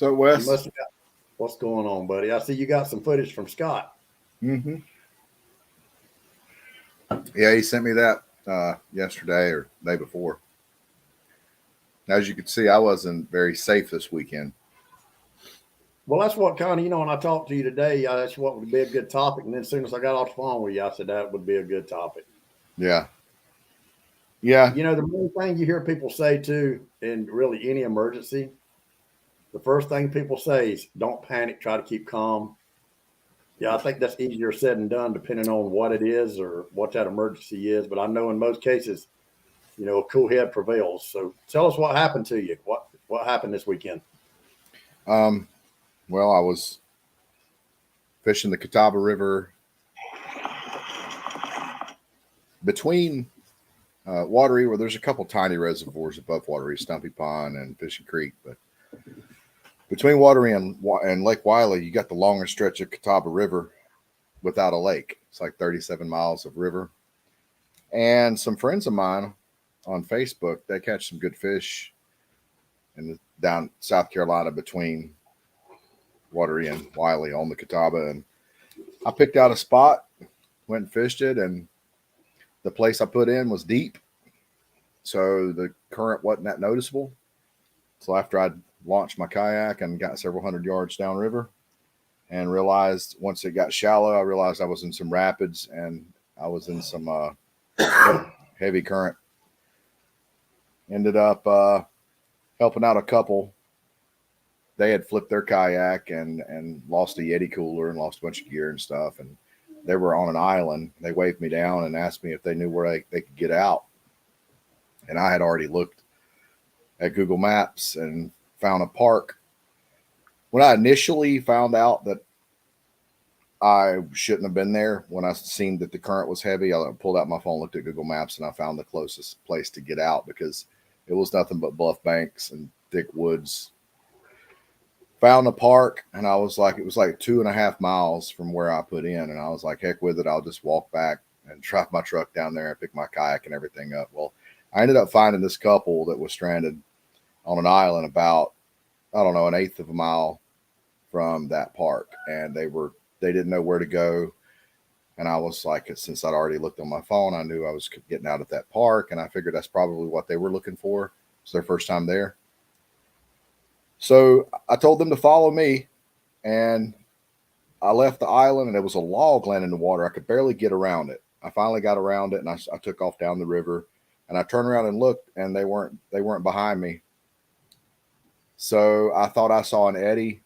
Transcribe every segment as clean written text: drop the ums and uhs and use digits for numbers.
So You Wes, must have got what's going on, buddy. I see you got some footage from Scott. hmm yeah, he sent me that yesterday or the day before. As you can see, I wasn't very safe this weekend. Well, that's what kind of, when I talked to you today, that's what would be a good topic. And then as soon as I got off the phone with you, I said that would be a good topic. Yeah, yeah, The main thing you hear people say too, in really any emergency, the first thing people say is don't panic, try to keep calm. Yeah, I think that's easier said than done depending on what it is or what that emergency is. But I know in most cases, a cool head prevails. So tell us what happened to you. What happened this weekend? um, well, I was fishing the Catawba River between Watery, where there's a couple tiny reservoirs above Watery, Stumpy Pond and Fishing Creek, but between Watery and Lake Wiley, you got the longest stretch of Catawba River without a lake. It's like 37 miles of river. And some friends of mine on Facebook, they catch some good fish down South Carolina between Watery and Wiley on the Catawba. And I picked out a spot, went and fished it, and the place I put in was deep. So the current wasn't that noticeable. So after I'd launched my kayak and got several hundred yards downriver and realized once it got shallow, I realized I was in some rapids and I was in some heavy current. Ended up helping out a couple. They had flipped their kayak and lost a Yeti cooler and lost a bunch of gear and stuff. And they were on an island. They waved me down and asked me if they knew where they could get out. And I had already looked at Google Maps and found a park. When I initially found out that I shouldn't have been there, when I seen that the current was heavy, I pulled out my phone, looked at Google Maps, and I found the closest place to get out because it was nothing but bluff banks and thick woods. Found a park, and I was like, it was like 2.5 miles from where I put in, and I was like, heck with it, I'll just walk back and drive my truck down there and pick my kayak and everything up. Well, I ended up finding this couple that was stranded on an island about, I don't know, an eighth of a mile from that park, and they didn't know where to go. And I was like, since I'd already looked on my phone, I knew I was getting out at that park, and I figured that's probably what they were looking for. It's their first time there. So I told them to follow me, and I left the island, and there was a log laying in the water. I could barely get around it. I finally got around it, and I took off down the river, and I turned around and looked, and they weren't behind me. So I thought I saw an eddy.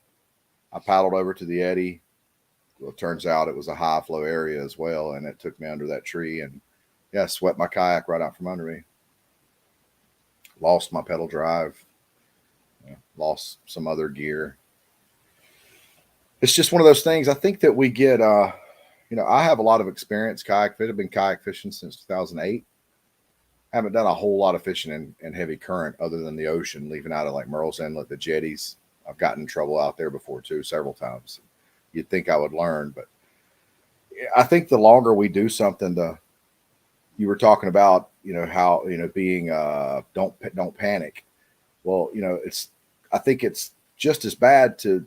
I paddled over to the eddy. Well, it turns out it was a high flow area as well, and it took me under that tree, and yeah, swept my kayak right out from under me. Lost my pedal drive. Lost some other gear. It's just one of those things. I think that we get, I have a lot of experience kayak fishing. I've been kayak fishing since 2008. I haven't done a whole lot of fishing in heavy current other than the ocean, leaving out of like Merle's Inlet, the jetties. I've gotten in trouble out there before too, several times. You'd think I would learn, but I think the longer we do something, you were talking about, how, being, don't panic. Well, I think it's just as bad to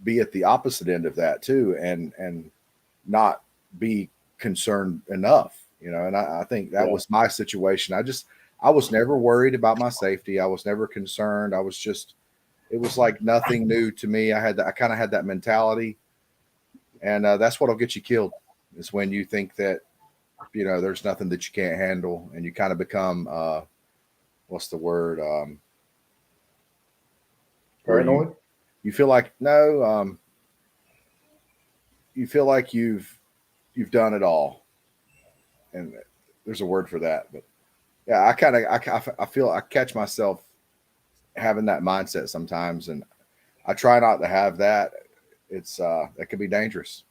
be at the opposite end of that too, and not be concerned enough, and I think that was my situation. I was never worried about my safety. I was never concerned. It was like nothing new to me. I kind of had that mentality, and that's what'll get you killed is when you think that, there's nothing that you can't handle, and you kind of become, what's the word? Where Paranoid? you feel like, no, you feel like you've done it all, and there's a word for that. But yeah, I feel I catch myself having that mindset sometimes, and I try not to have that. It's that can be dangerous.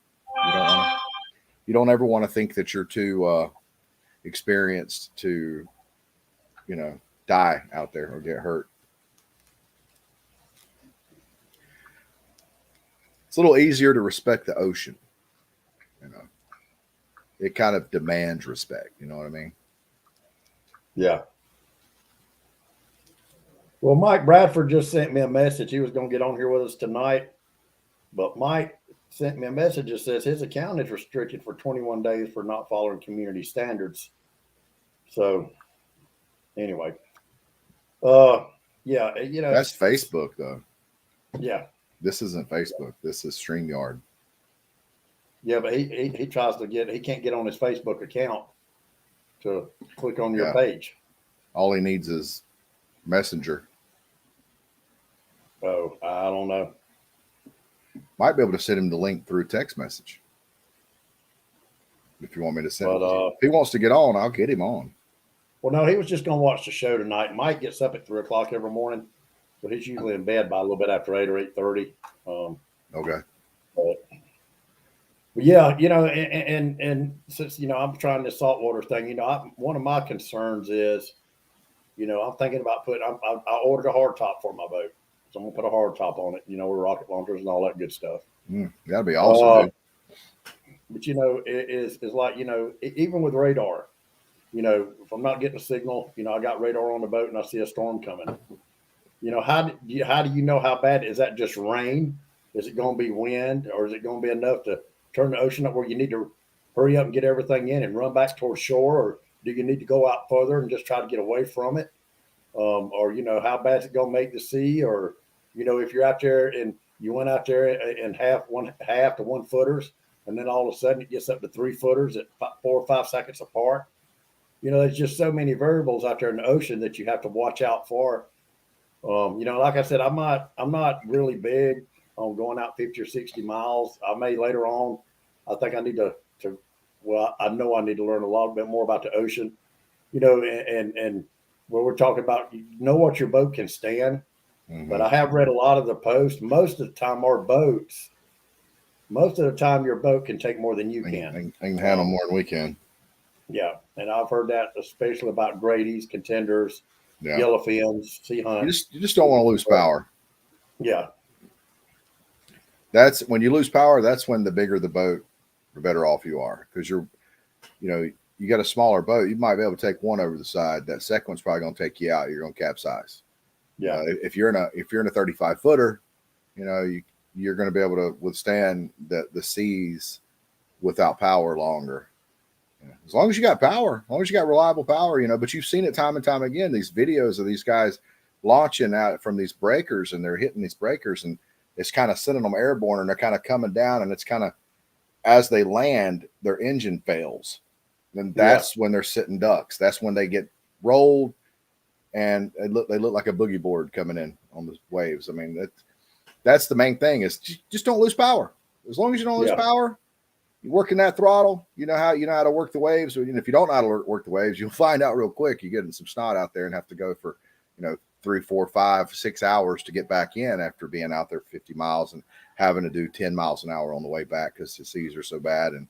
You don't ever want to think that you're too experienced to, die out there or get hurt. It's a little easier to respect the ocean. You know, it kind of demands respect. You know what I mean? Yeah. Well, Mike Bradford just sent me a message. He was going to get on here with us tonight, but Mike sent me a message that says his account is restricted for 21 days for not following community standards. So, anyway, yeah, That's Facebook though. Yeah, This isn't Facebook. This is StreamYard. yeah, but he tries to he can't get on his Facebook account to click on your Yeah. page. All he needs is Messenger. Oh, I don't know. Might be able to send him the link through text message. If you want me to send it. If he wants to get on, I'll get him on. Well, no, he was just going to watch the show tonight. Mike gets up at 3:00 every morning, so he's usually in bed by a little bit after 8 or 8:30. Okay. But yeah, and since I'm trying this saltwater thing, one of my concerns is, I'm thinking about I ordered a hard top for my boat, so I'm gonna put a hard top on it, with rocket launchers and all that good stuff. That'd be awesome, dude. But it's like even with radar, if I'm not getting a signal, I got radar on the boat and I see a storm coming. How do you know how bad is that? Just rain? Is it going to be wind, or is it going to be enough to turn the ocean up where you need to hurry up and get everything in and run back towards shore, or do you need to go out further and just try to get away from it? Or how bad is it going to make the sea? Or if you're out there and you went out there in half to 1 footers, and then all of a sudden it gets up to 3 footers at 4 or 5 seconds apart. There's just so many variables out there in the ocean that you have to watch out for. Like I said, I'm not really big on going out 50 or 60 miles. I may later on. I think I need to I know I need to learn a lot bit more about the ocean, and where we're talking about, what your boat can stand. Mm-hmm. But I have read a lot of the posts. Most of the time, your boat can take more than you can. I can handle more than we can. Yeah, and I've heard that especially about Grady's, contenders, yellowfins, sea hunt. You just don't want to lose power. Yeah. That's when you lose power. That's when the bigger the boat, the better off you are, because you got a smaller boat. You might be able to take one over the side. That second one's probably going to take you out. You're going to capsize. Yeah. If you're in a 35 footer, you're going to be able to withstand the seas without power longer. As long as you got power, as long as you got reliable power, but you've seen it time and time again, these videos of these guys launching out from these breakers, and they're hitting these breakers, and it's kind of sending them airborne, and they're kind of coming down, and it's kind of, as they land, their engine fails. And that's when they're sitting ducks. That's when they get rolled, and they look like a boogie board coming in on the waves. I mean, that's the main thing, is just don't lose power. As long as you don't lose power, you're working that throttle, you know how to work the waves. Or, if you don't know how to work the waves, you'll find out real quick. You're getting some snot out there and have to go for, 3, 4, 5, 6 hours to get back in after being out there 50 miles and having to do 10 miles an hour on the way back because the seas are so bad, and,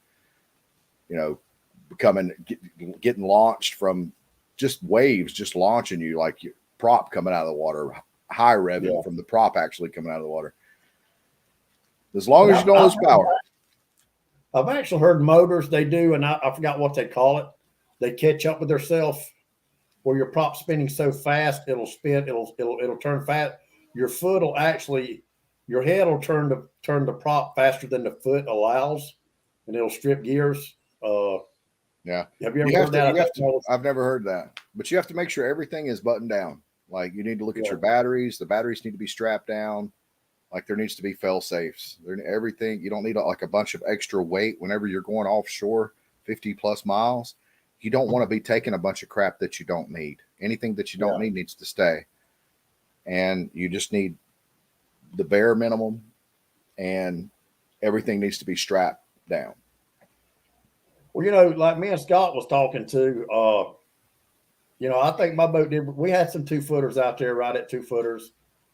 getting launched from just waves, just launching you like your prop coming out of the water, high revving from the prop actually coming out of the water. As long as you don't lose power. I've actually heard motors, they do, and I forgot what they call it. They catch up with themselves where your prop spinning so fast, it'll spin, it'll turn fast. Your head will turn the prop faster than the foot allows, and it'll strip gears. Yeah. Have you ever heard that? I've never heard that, but you have to make sure everything is buttoned down. Like, you need to look at your batteries. The batteries need to be strapped down. Like, there needs to be fail safes. Everything. You don't need a bunch of extra weight whenever you're going offshore 50 plus miles. You don't want to be taking a bunch of crap that you don't need. Anything that you don't need needs to stay. And you just need the bare minimum, and everything needs to be strapped down. Well, like me and Scott was talking to, I think my boat did. We had some 2 footers out there right at 2 footers,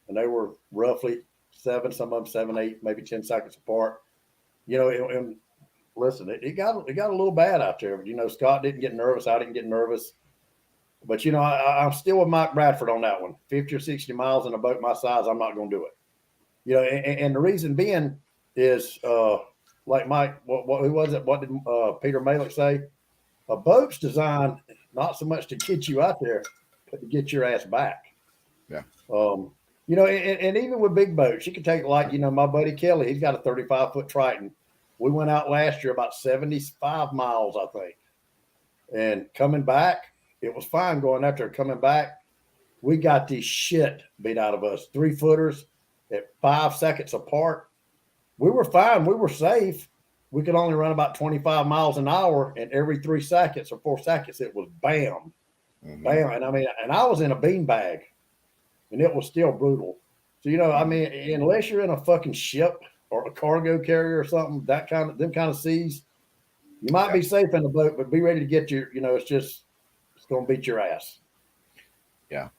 and they were roughly 7, some of them 7, 8, maybe 10 seconds apart. And listen, it got a little bad out there. But, Scott didn't get nervous. I didn't get nervous. But, I'm still with Mike Bradford on that one. 50 or 60 miles in a boat my size, I'm not going to do it. And the reason being is, like Mike, who was it? What did Peter Malick say? A boat's designed not so much to get you out there, but to get your ass back. Yeah. You know, and even with big boats, you can take like, you know, my buddy Kelly, he's got a 35-foot Triton. We went out last year about 75 miles, I think. And coming back, it was fine going after coming back. We got the shit beat out of us. 3-footers at 5 seconds apart. We were fine. We were safe. We could only run about 25 miles an hour, and every 3 seconds or 4 seconds, it was bam, bam. And I mean, and I was in a beanbag, and it was still brutal. So, you know, I mean, unless you're in a fucking ship or a cargo carrier or something, them kind of seas, you might be safe in the boat, but be ready to get your, you know, it's going to beat your ass. Yeah.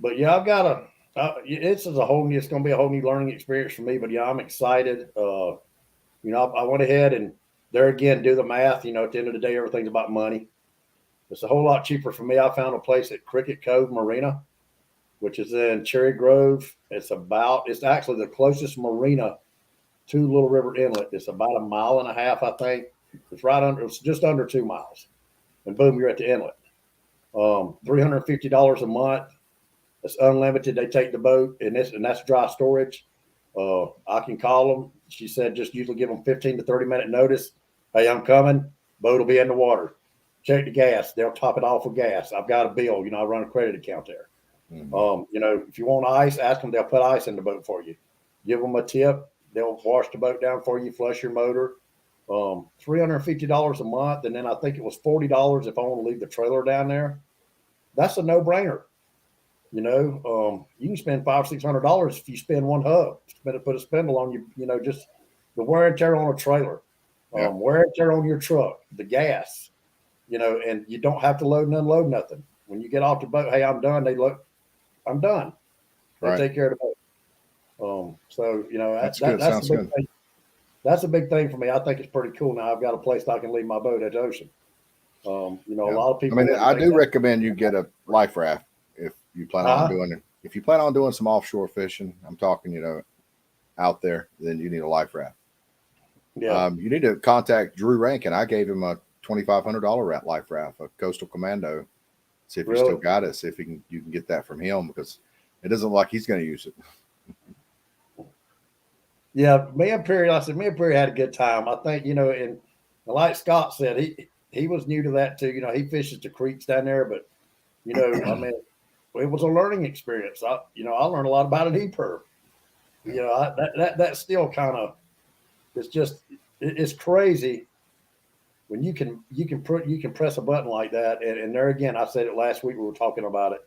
But yeah, I've got it's a whole new, it's going to be a whole new learning experience for me, but yeah, I'm excited. You know, I went ahead and there again, do the math, you know, at the end of the day, everything's about money. It's a whole lot cheaper for me. I found a place at Cricket Cove Marina, which is in Cherry Grove. It's actually the closest marina to Little River Inlet. It's about 1.5 miles, I think. It's just under 2 miles. And boom, you're at the inlet. $350 a month. It's unlimited. They take the boat, and that's dry storage. I can call them. She said just usually give them 15 to 30-minute notice. Hey, I'm coming. Boat will be in the water. Check the gas. They'll top it off with gas. I've got a bill. You know, I run a credit account there. You know, if you want ice, ask them. They'll put ice in the boat for you. Give them a tip. They'll wash the boat down for you, flush your motor. $350 a month, and then I think it was $40 if I want to leave the trailer down there. That's a no-brainer. You know, you can spend $500-600 if you spend one hub. Put a spindle on you. You know, just the wear and tear on a trailer, wear and tear on your truck, the gas. You know, and you don't have to load and unload nothing. When you get off the boat, hey, I'm done. They look, I'm done. They take care of the boat. So you know that's good. That's a big thing. That's a big thing for me. I think it's pretty cool. Now I've got a place I can leave my boat at the ocean. You know, a lot of people. I mean, I do recommend you get a life raft if you plan on doing it. If you plan on doing some offshore fishing, I'm talking, you know, out there, then you need a life raft. Yeah. You need to contact Drew Rankin. I gave him a $2,500 life raft, a Coastal Commando. See if he still got it. See if you can get that from him, because it doesn't look like he's going to use it. Yeah, me and Perry had a good time. I think, you know, and like Scott said, he was new to that too. You know, he fishes the creeks down there, but you know, I mean, it was a learning experience. I learned a lot about an EPIRB. You know, that's still kind of, it's crazy when you can press a button like that. And there again, I said it last week, we were talking about it.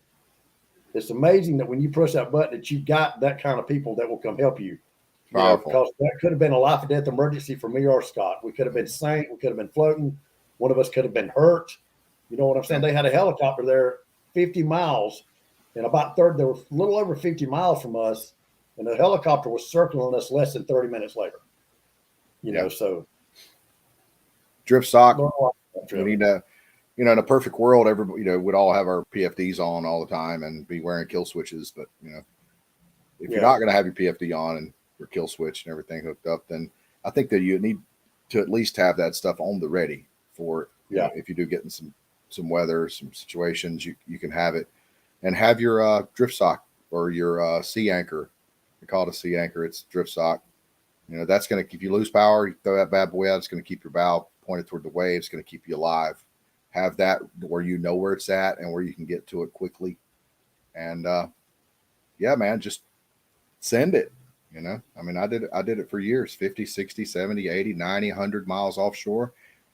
It's amazing that when you push that button, that you got that kind of people that will come help you. You know, because that could have been a life or death emergency for me or Scott. We could have been sank. We could have been floating. One of us could have been hurt. You know what I'm saying? They had a helicopter there 50 miles, and they were a little over 50 miles from us, and the helicopter was circling us less than 30 minutes later. You know, so. Drift sock. We need to, you know, in a perfect world, everybody, you know, would all have our PFDs on all the time and be wearing kill switches. But, you know, if you're not going to have your PFD on and your kill switch and everything hooked up, then I think that you need to at least have that stuff on the ready for, you know, if you do get in some weather, some situations, you can have it, and have your drift sock or your sea anchor. We call it a sea anchor. It's drift sock. You know, that's going to, if you lose power, you throw that bad boy out, it's going to keep your bow pointed toward the waves. It's going to keep you alive. Have that where you know where it's at and where you can get to it quickly. And yeah, man, just send it. You know, I mean, I did it for years, 50, 60, 70, 80, 90, 100 miles offshore.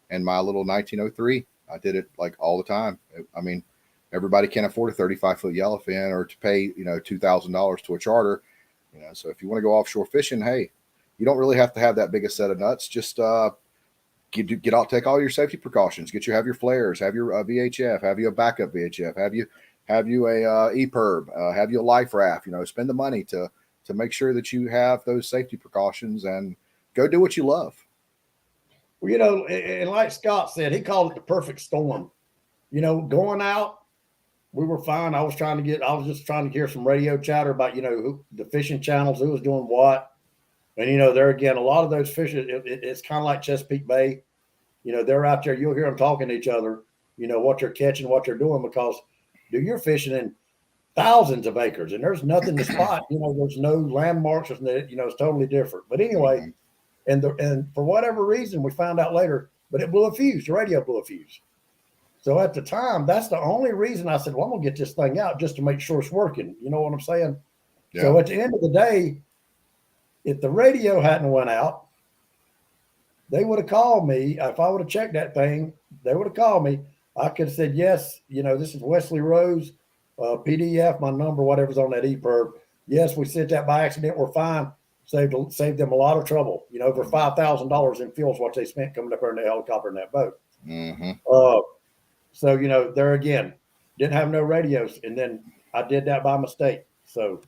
And my little 1903, I did it like all the time. I mean, everybody can't afford a 35-foot yellowfin or to pay, you know, $2,000 to a charter. You know, so if you want to go offshore fishing, hey, you don't really have to have that big a set of nuts. Just get out, take all your safety precautions. Have your flares, have your VHF, have you a backup VHF, have you a EPIRB, have you a life raft. You know, spend the money to make sure that you have those safety precautions and go do what you love. Well, you know, and like Scott said, he called it the perfect storm. You know, going out, we were fine. I was just trying to hear some radio chatter about, you know, the fishing channels, who was doing what. And, you know, there again, a lot of those fish, it's kind of like Chesapeake Bay. You know, they're out there. You'll hear them talking to each other, you know, what they're catching, what they're doing, because Dude, you're fishing in thousands of acres, and there's nothing to spot. There's no landmarks. It's totally different. But anyway, and for whatever reason, we found out later, but it blew a fuse. The radio blew a fuse. So at the time, that's the only reason I said, well, I'm going to get this thing out just to make sure it's working. You know what I'm saying? Yeah. So at the end of the day, if the radio hadn't went out, they would have called me. If I would have checked that thing, they would have called me. I could have said, yes, this is Wesley Rose, PDF, my number, whatever's on that EPIRB. Yes, we sent that by accident. We're fine. Saved them a lot of trouble. Over $5,000 in fuel is what they spent coming up there in the helicopter in that boat. Mm-hmm. So, there again, didn't have no radios. And then I did that by mistake. So,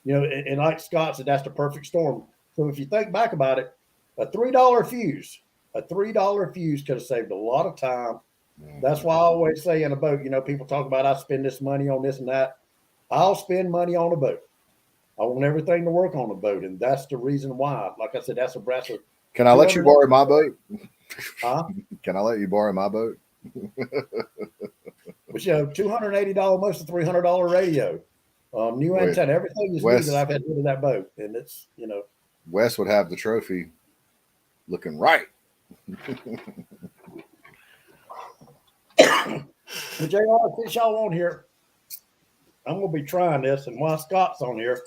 and like Scott said, that's the perfect storm. So if you think back about it, a $3 fuse could have saved a lot of time. Mm-hmm. That's why I always say in a boat, people talk about I spend this money on this and that. I'll spend money on a boat. I want everything to work on the boat. And that's the reason why. Like I said, that's a brass. Can I let you borrow my boat? Huh? Can I let you borrow my boat? But $280, most of $300 radio, new antenna, everything is new that I've had to do to that boat, and it's Wes would have the trophy looking right. But JR, since y'all on here, I'm gonna be trying this, and while Scott's on here,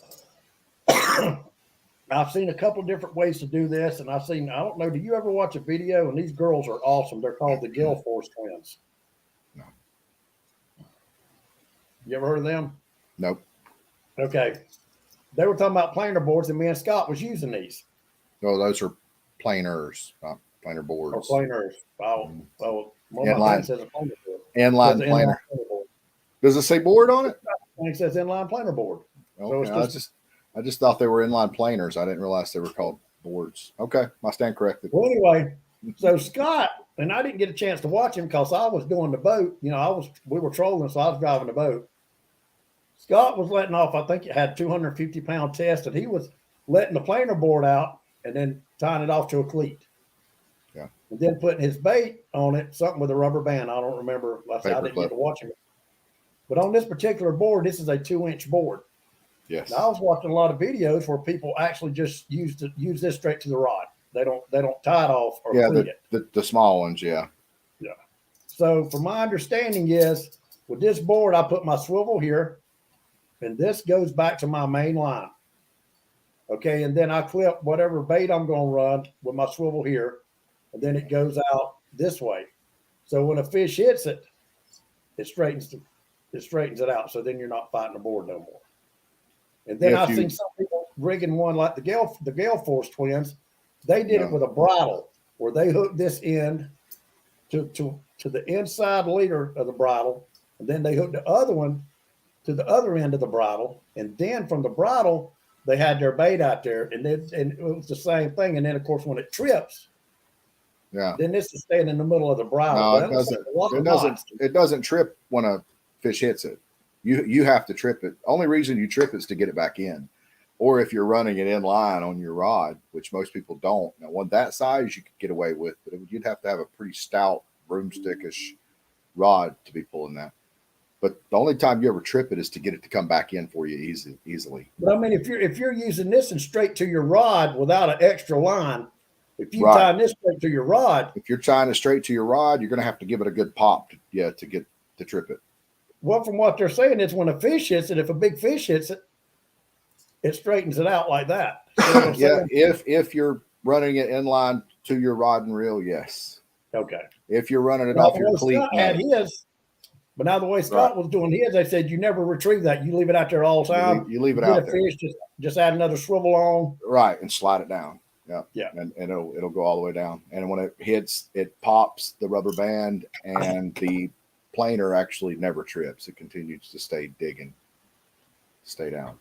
I've seen a couple of different ways to do this, and I don't know, do you ever watch a video? And these girls are awesome. They're called the Gale Force twins. No. You ever heard of them? Nope. Okay. They were talking about planer boards, and me and Scott was using these. Oh, those are planers, not planer boards. Or planers. Well, my inline says a planer board. Inline planer. Does it say board on it? It says inline planer board. Okay. So I just thought they were inline planers. I didn't realize they were called boards. Okay, my stand corrected. Well, anyway, so Scott, and I didn't get a chance to watch him because I was doing the boat. We were trolling, so I was driving the boat. Scott was letting off, I think it had 250-pound test, and he was letting the planer board out and then tying it off to a cleat. Yeah. And then putting his bait on it, something with a rubber band. I don't remember. I didn't get to watch him. But on this particular board, this is a 2-inch board. Yes. Now, I was watching a lot of videos where people actually just use this straight to the rod. They don't tie it off or cleat it. The small ones, yeah. Yeah. So from my understanding is with this board, I put my swivel here, and this goes back to my main line. Okay, and then I clip whatever bait I'm going to run with my swivel here, and then it goes out this way. So when a fish hits it, it straightens it out. So then you're not fighting the board no more. And then I've seen some people rigging one like the Gale Force twins. They did it with a bridle where they hooked this end to the inside leader of the bridle, and then they hooked the other one to the other end of the bridle, and then from the bridle they had their bait out there, and it was the same thing. And then of course when it trips, then this is staying in the middle of the bridle. No, it doesn't trip when a fish hits it. You have to trip it. Only reason you trip is to get it back in, or if you're running it in line on your rod, which most people don't. Now, one that size you could get away with, but you'd have to have a pretty stout broomstickish rod to be pulling that. But the only time you ever trip it is to get it to come back in for you easily. But I mean, if you're using this and straight to your rod without an extra line, if you tie this straight to your rod, if you're tying it straight to your rod, you're going to have to give it a good pop to trip it. Well, from what they're saying, it's when a fish hits it. If a big fish hits it, it straightens it out like that. Yeah, if you're running it inline to your rod and reel, yes. Okay. If you're running it off your cleat, Scott had his. But now the way Scott was doing his, they said you never retrieve that. You leave it out there all the time. You leave it out there. Fish, just add another swivel on. Right, and slide it down. Yeah. Yeah. And it'll go all the way down. And when it hits, it pops the rubber band, and the planer actually never trips. It continues to stay down.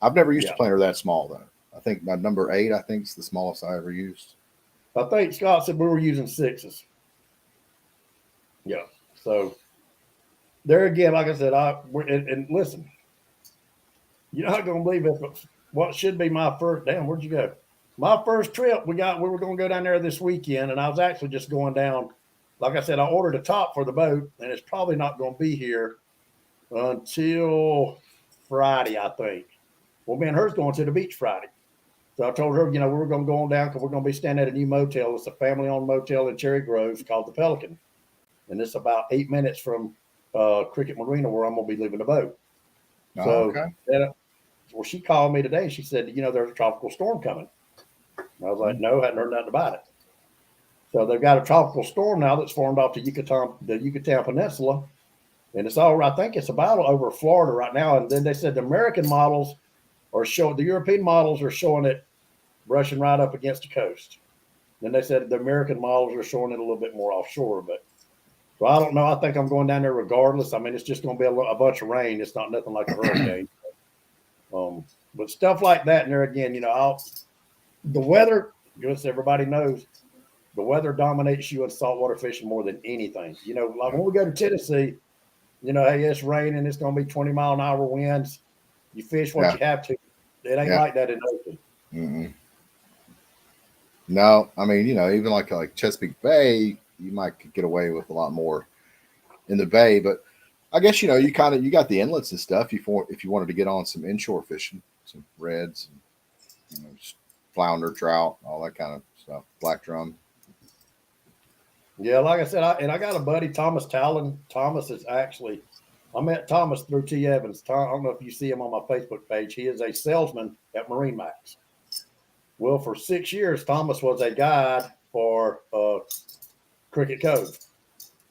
I've never used a planer that small though. I think my number 8, I think, is the smallest I ever used. I think Scott said we were using 6s. Yeah. So there again, like I said, and listen, you're not going to believe it, but what should be my first, where'd you go? My first trip, we were going to go down there this weekend, and I was actually just going down. Like I said, I ordered a top for the boat, and it's probably not going to be here until Friday, I think. Well, me and her's going to the beach Friday. So I told her, we were going to go on down because we're going to be staying at a new motel. It's a family-owned motel in Cherry Groves called the Pelican, and it's about 8 minutes from Cricket Marina where I'm going to be leaving the boat. Oh, So, okay. well, she called me today. She said, there's a tropical storm coming. And I was like, no, hadn't heard nothing about it. So they've got a tropical storm now that's formed off the Yucatan Peninsula, and it's all. I think it's about over Florida right now. And then they said the American models are showing, the European models are showing it brushing right up against the coast. Then they said the American models are showing it a little bit more offshore. But so I don't know. I think I'm going down there regardless. I mean, it's just going to be a bunch of rain. It's not nothing like a hurricane. But stuff like that, and there again, the weather, just everybody knows, the weather dominates you in saltwater fishing more than anything. Like when we go to Tennessee, hey, it's raining, it's going to be 20-mile-an-hour winds. You fish what you have to. It ain't like that in the ocean. Mm-mm. No, I mean, even like Chesapeake Bay, you might get away with a lot more in the bay, but I guess you got the inlets and stuff. If you wanted to get on some inshore fishing, some reds, and, flounder, trout, all that kind of stuff, black drum. Yeah, like I said, I got a buddy, Thomas Talon. Thomas is actually, I met Thomas through T. Evans. I don't know if you see him on my Facebook page. He is a salesman at Marine Max. Well, for 6 years, Thomas was a guide for Cricket Cove,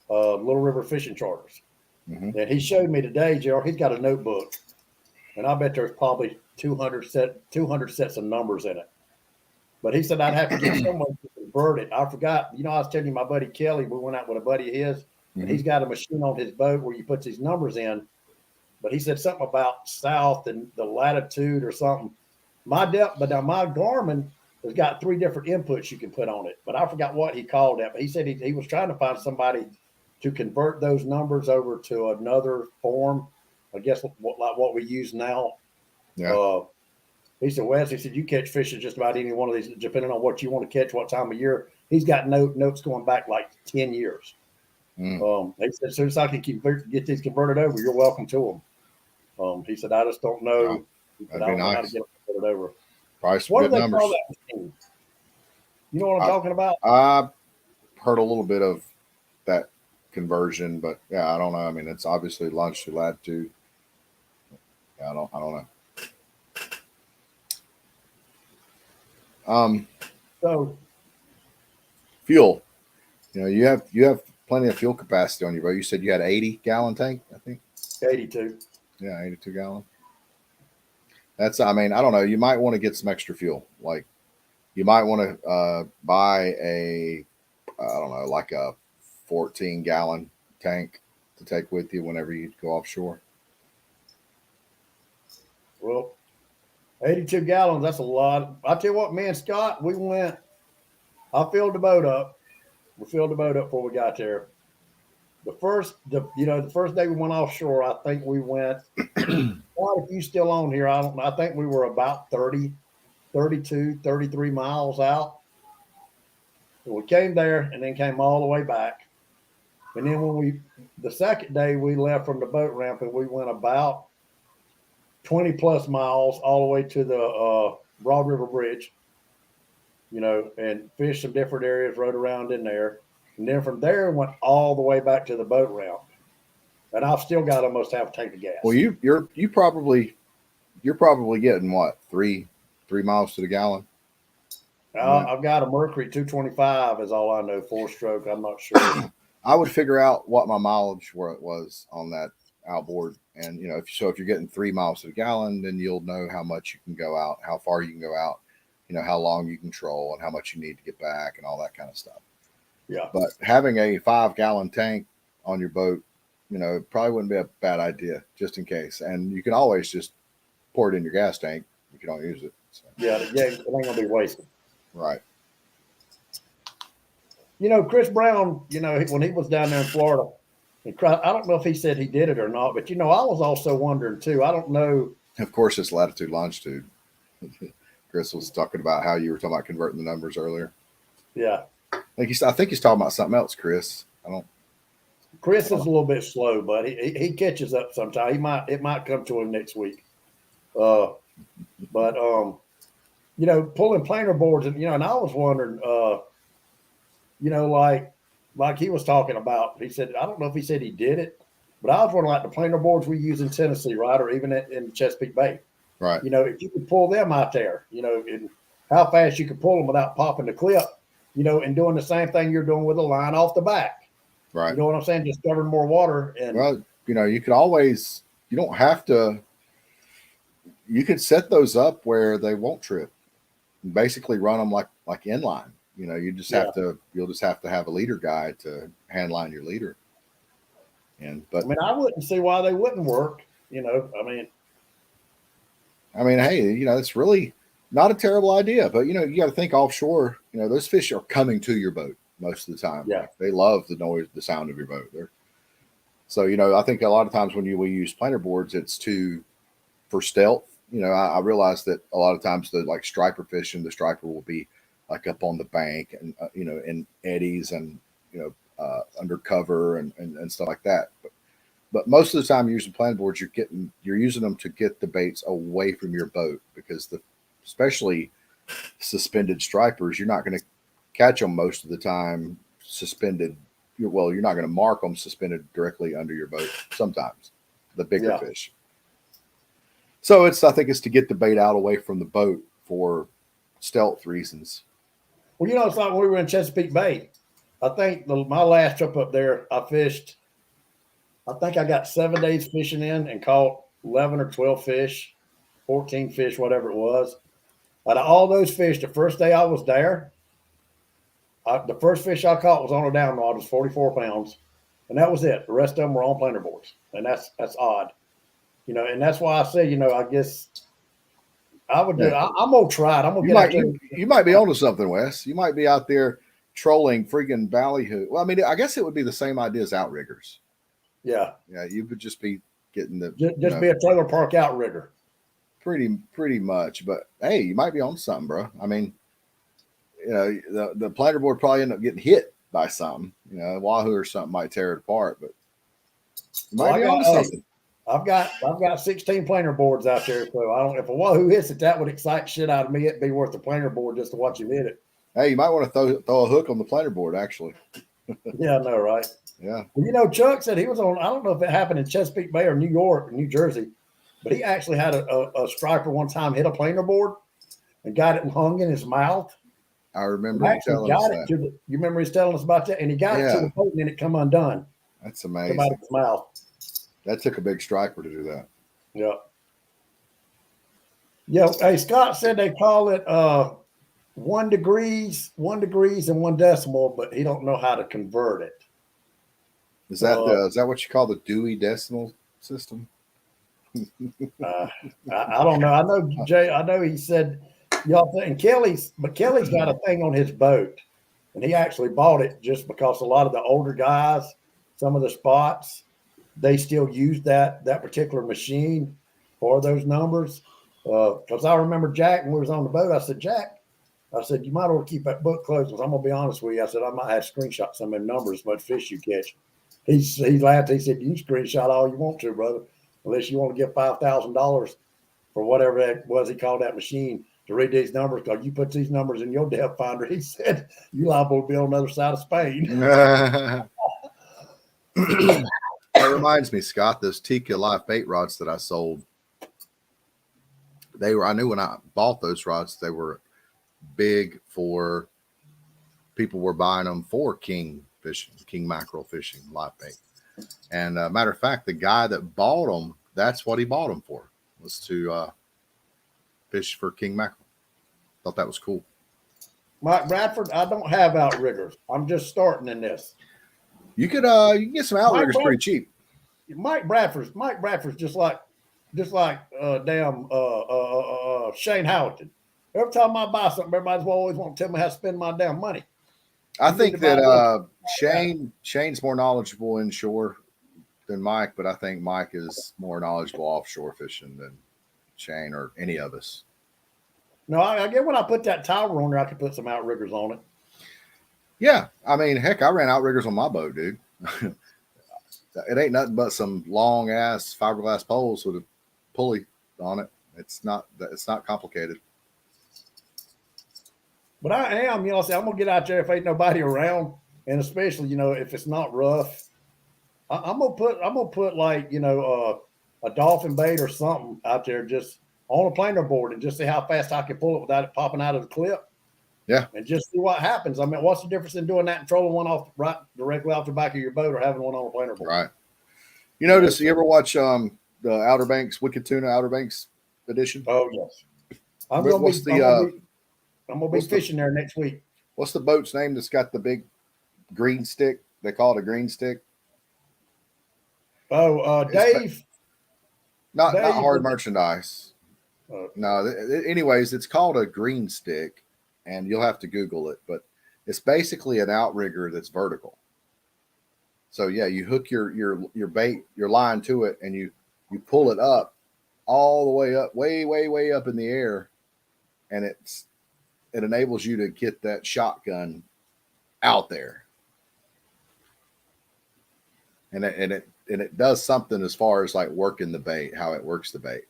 Little River Fishing Charters. Mm-hmm. And he showed me today, Gerald, he's got a notebook, and I bet there's probably 200 sets of numbers in it. But he said I'd have to get someone to convert it. I forgot. I was telling you, my buddy Kelly, we went out with a buddy of his, and he's got a machine on his boat where you put these numbers in. But he said something about south and the latitude or something. But now my Garmin has got 3 different inputs you can put on it. But I forgot what he called that. But he said he was trying to find somebody to convert those numbers over to another form. I guess like what we use now. Yeah. He said, Wes, he said, you catch fish at just about any one of these, depending on what you want to catch, what time of year. He's got notes going back like 10 years. He said, as soon as I can get these converted over, you're welcome to them. He said, I just don't know. Yeah, that'd be nice. How to get them converted over. Probably some What do good they numbers. call that machine? You know what I'm talking about? I heard a little bit of that conversion, but yeah, I don't know. I mean, it's obviously longitude, latitude. Yeah, I don't know. So fuel. You have plenty of fuel capacity on your boat. You said you had 80-gallon tank, I think. 82. Yeah, 82 gallon. That's, I mean, I don't know. You might want to get some extra fuel. Like, you might want to buy like a 14-gallon tank to take with you whenever you go offshore. Well, 82 gallons, that's a lot. I tell you what, me and Scott, I filled the boat up. We filled the boat up before we got there. The first day we went offshore, I think we went, if you still on here, I don't know. I think we were about 30, 32, 33 miles out. So we came there and then came all the way back. And then the second day we left from the boat ramp and we went about 20 plus miles all the way to the Broad River Bridge, and fished some different areas, rode around in there. And then from there, went all the way back to the boat ramp. And I've still got almost half a tank of gas. Well, you're probably getting what, 3 miles to the gallon? I've got a Mercury 225 is all I know, 4-stroke. I'm not sure. I would figure out what my mileage where it was on that outboard. And, if you're getting 3 miles to the gallon, then you'll know how much you can go out, how far you can go out, how long you can troll and how much you need to get back and all that kind of stuff. Yeah. But having a 5-gallon tank on your boat, probably wouldn't be a bad idea just in case. And you can always just pour it in your gas tank if you don't use it. So. Yeah, it ain't going to be wasted. Right. Chris Brown, when he was down there in Florida, I don't know if he said he did it or not, but, I was also wondering too. I don't know. Of course, it's latitude, longitude. Chris was talking about how you were talking about converting the numbers earlier. Yeah. I think he's talking about something else, Chris. Chris is a little bit slow, but he catches up sometime. It might come to him next week. But pulling planer boards, and and I was wondering, like he was talking about. He said, I don't know if he said he did it, but I was wondering, like the planer boards we use in Tennessee, right, or even in Chesapeake Bay, Right. If you could pull them out there, and how fast you could pull them without popping the clip, and doing the same thing you're doing with a line off the back. Right. You know what I'm saying? Just covering more water. And well, you could always, you don't have to, you could set those up where they won't trip. Basically run them like inline. You just have to, you'll just have to have a leader guide to hand line your leader. But I wouldn't see why they wouldn't work. Hey, it's really not a terrible idea, but you got to think offshore, those fish are coming to your boat most of the time. Yeah. They love the noise, the sound of your boat. So, I think a lot of times when we use planer boards, it's for stealth. I realize that a lot of times the like striper fishing, the striper will be like up on the bank and, in eddies and, under cover and stuff like that. But most of the time using planer boards, you're using them to get the baits away from your boat, because especially suspended stripers, you're not going to catch them most of the time suspended. You're not going to mark them suspended directly under your boat sometimes, the bigger fish. So I think it's to get the bait out away from the boat for stealth reasons. Well, it's like when we were in Chesapeake Bay. I think my last trip up there, I fished. I think I got 7 days fishing in and caught 11 or 12 fish, 14 fish, whatever it was. Out of all those fish, the first day I was there, the first fish I caught was on a down rod. It was 44 pounds, and that was it. The rest of them were on planer boards, and that's odd. And that's why I say, I guess I would do it. I'm gonna try it. I'm gonna you might be onto something, Wes. You might be out there trolling freaking ballyhoo. Well, I guess it would be the same idea as outriggers. Yeah. Yeah, you would just be getting just be a trailer park outrigger. Pretty much. But hey, you might be on something, bro. The planer board probably end up getting hit by something. A wahoo or something might tear it apart, but you might be on something. I've got 16 planer boards out there, so if a wahoo hits it, that would excite shit out of me. It'd be worth the planer board just to watch him hit it. Hey, you might want to throw a hook on the planer board, actually. Yeah, I know, right? Yeah. Well, Chuck said he was on. I don't know if it happened in Chesapeake Bay or New York or New Jersey, but he actually had a striper one time hit a planer board and got it hung in his mouth. I remember him telling us that. You remember he's telling us about that, and he got it to the boat and then it come undone. That's amazing. Come out of his mouth. That took a big striper to do that. Yeah. Yeah. Hey, Scott said they call it 1 degrees, 1 degrees and 1 decimal, but he don't know how to convert it. Is that what you call the Dewey Decimal System? I don't know. I know Jay. I know he said y'all think Kelly's got a thing on his boat, and he actually bought it just because a lot of the older guys, some of the spots, they still use that particular machine for those numbers. Because I remember Jack when we was on the boat. I said, Jack, you might want to keep that book closed. Because I'm gonna be honest with you. I said I might have to screenshot some of them numbers, much fish you catch. He laughed. He said, you can screenshot all you want to, brother, unless you want to get $5,000 for whatever that was he called that machine to read these numbers. Because you put these numbers in your depth finder, he said, you liable to be on the other side of Spain. That reminds me, Scott, those Tika live bait rods that I sold. I knew when I bought those rods, they were big for people were buying them for king fishing, king mackerel fishing, live bait. And matter of fact, the guy that bought them, that's what he bought them for, was to fish for king mackerel. Thought that was cool. Mike Bradford, I don't have outriggers. I'm just starting in this. You can get some outriggers pretty cheap. Mike Bradford's just like damn Shane Houghton. Every time I buy something, everybody's always want to tell me how to spend my damn money. I think that Shane's more knowledgeable inshore than Mike, but I think Mike is more knowledgeable offshore fishing than Shane or any of us. No, I get when I put that tower on there, I could put some outriggers on it. Yeah, I mean, heck, I ran outriggers on my boat, dude. It ain't nothing but some long ass fiberglass poles with a pulley on it. It's not complicated. But I am, I'm gonna get out there if ain't nobody around, and especially, if it's not rough, I'm gonna put like, a dolphin bait or something out there just on a planer board and just see how fast I can pull it without it popping out of the clip. Yeah. And just see what happens. I mean, what's the difference in doing that and trolling one off right directly off the back of your boat or having one on a planer board? Right. You ever watch the Outer Banks Wicked Tuna Outer Banks edition? Oh yes. I'm gonna be fishing there next week. What's the boat's name that's got the big green stick? They call it a green stick. Oh, Dave. Not hard merchandise. No. Anyways, it's called a green stick, and you'll have to Google it. But it's basically an outrigger that's vertical. So yeah, you hook your bait, your line to it, and you pull it up all the way up, way up in the air, and it enables you to get that shotgun out there. And it does something as far as like working the bait, how it works the bait.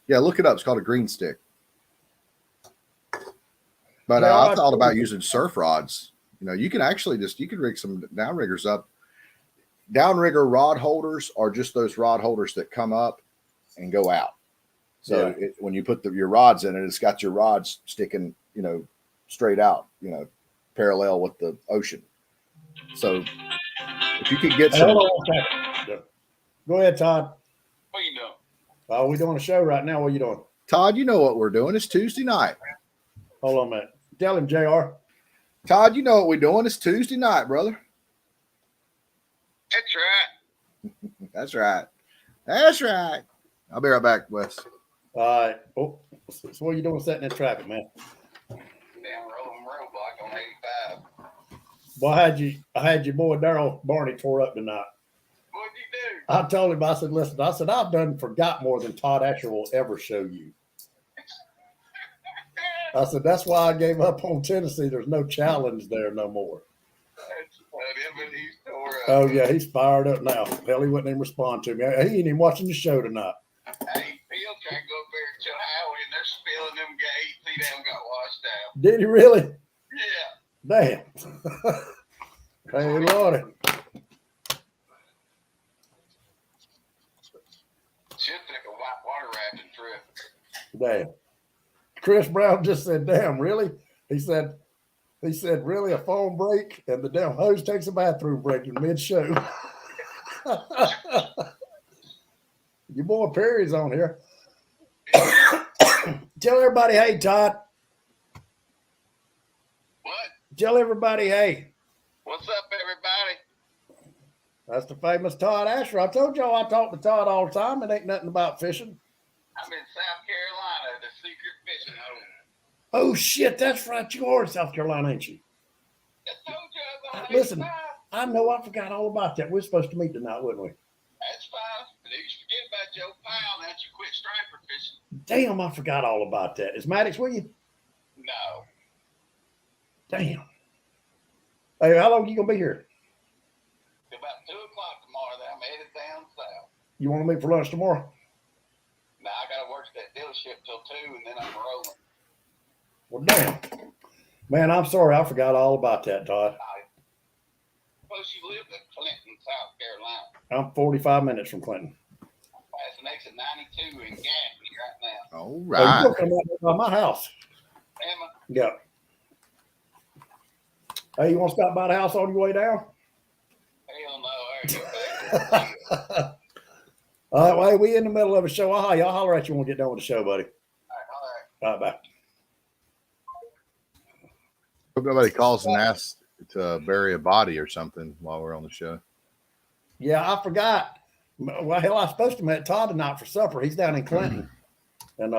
Yeah, look it up. It's called a green stick. But I thought about using surf rods. You can actually you can rig some downriggers up. Downrigger rod holders are just those rod holders that come up and go out. So when you put your rods in it, it's got your rods sticking, straight out, parallel with the ocean. So if you could get some. Go ahead, Todd. What you doing? We're doing a show right now. What are you doing? Todd, you know what we're doing. It's Tuesday night. Hold on a minute. Tell him, JR. Todd, you know what we're doing. It's Tuesday night, brother. That's right. That's right. That's right. I'll be right back, Wes. All right. Oh, so what are you doing sitting in traffic, man? Damn rolling roadblock on 85. Well, I had your boy Daryl Barney tore up tonight. What'd you do? I told him, I said, listen, I've done forgot more than Todd Asher will ever show you. I said, that's why I gave up on Tennessee. There's no challenge there no more. That's funny, but he's tore up. Oh, yeah, he's fired up now. Hell, he wouldn't even respond to me. He ain't even watching the show tonight. Hey, Phil tried to go up there to Highway, and they're spilling them gates. He damn got washed out. Did he really? Yeah. Damn. Hey, Lordy. Should take a white water rafting trip. Damn. Chris Brown just said, damn, really? He said, really, a phone break? And the damn hose takes a bathroom break in mid-show. Your boy Perry's on here. Tell everybody, hey, Todd. What? Tell everybody, hey. What's up, everybody? That's the famous Todd Asher. I told y'all I talk to Todd all the time. It ain't nothing about fishing. I'm in South Carolina, the secret fishing hole. Oh, shit, that's right. You are in South Carolina, ain't you? I told you I was on Listen, 85. I know I forgot all about that. We're supposed to meet tonight, wouldn't we? That's fine. But you forget about Joe Powell that you quit striper fishing. Damn, I forgot all about that. Is Maddox with you? No. Damn. Hey, how long you going to be here? About 2 o'clock tomorrow, then I'm headed down south. You want to meet for lunch tomorrow? Now I gotta work that dealership till 2, and then I'm rolling. Well, damn. Man, I'm sorry. I forgot all about that, Todd. Suppose you live in Clinton, South Carolina. I'm 45 minutes from Clinton. That's an exit 92 in Gaffney right now. All So you right. gonna come out by my house. Emma, Yeah. Hey, you want to stop by the house on your way down? hell no, I ain't get back. All right, well, hey, we in the middle of a show. Y'all holler at you when we get done with the show, buddy. All right. All right, bye. Hope nobody calls and asks to bury a body or something while we're on the show. Yeah, I forgot. Well, hell, I was supposed to meet Todd tonight for supper. He's down in Clinton. And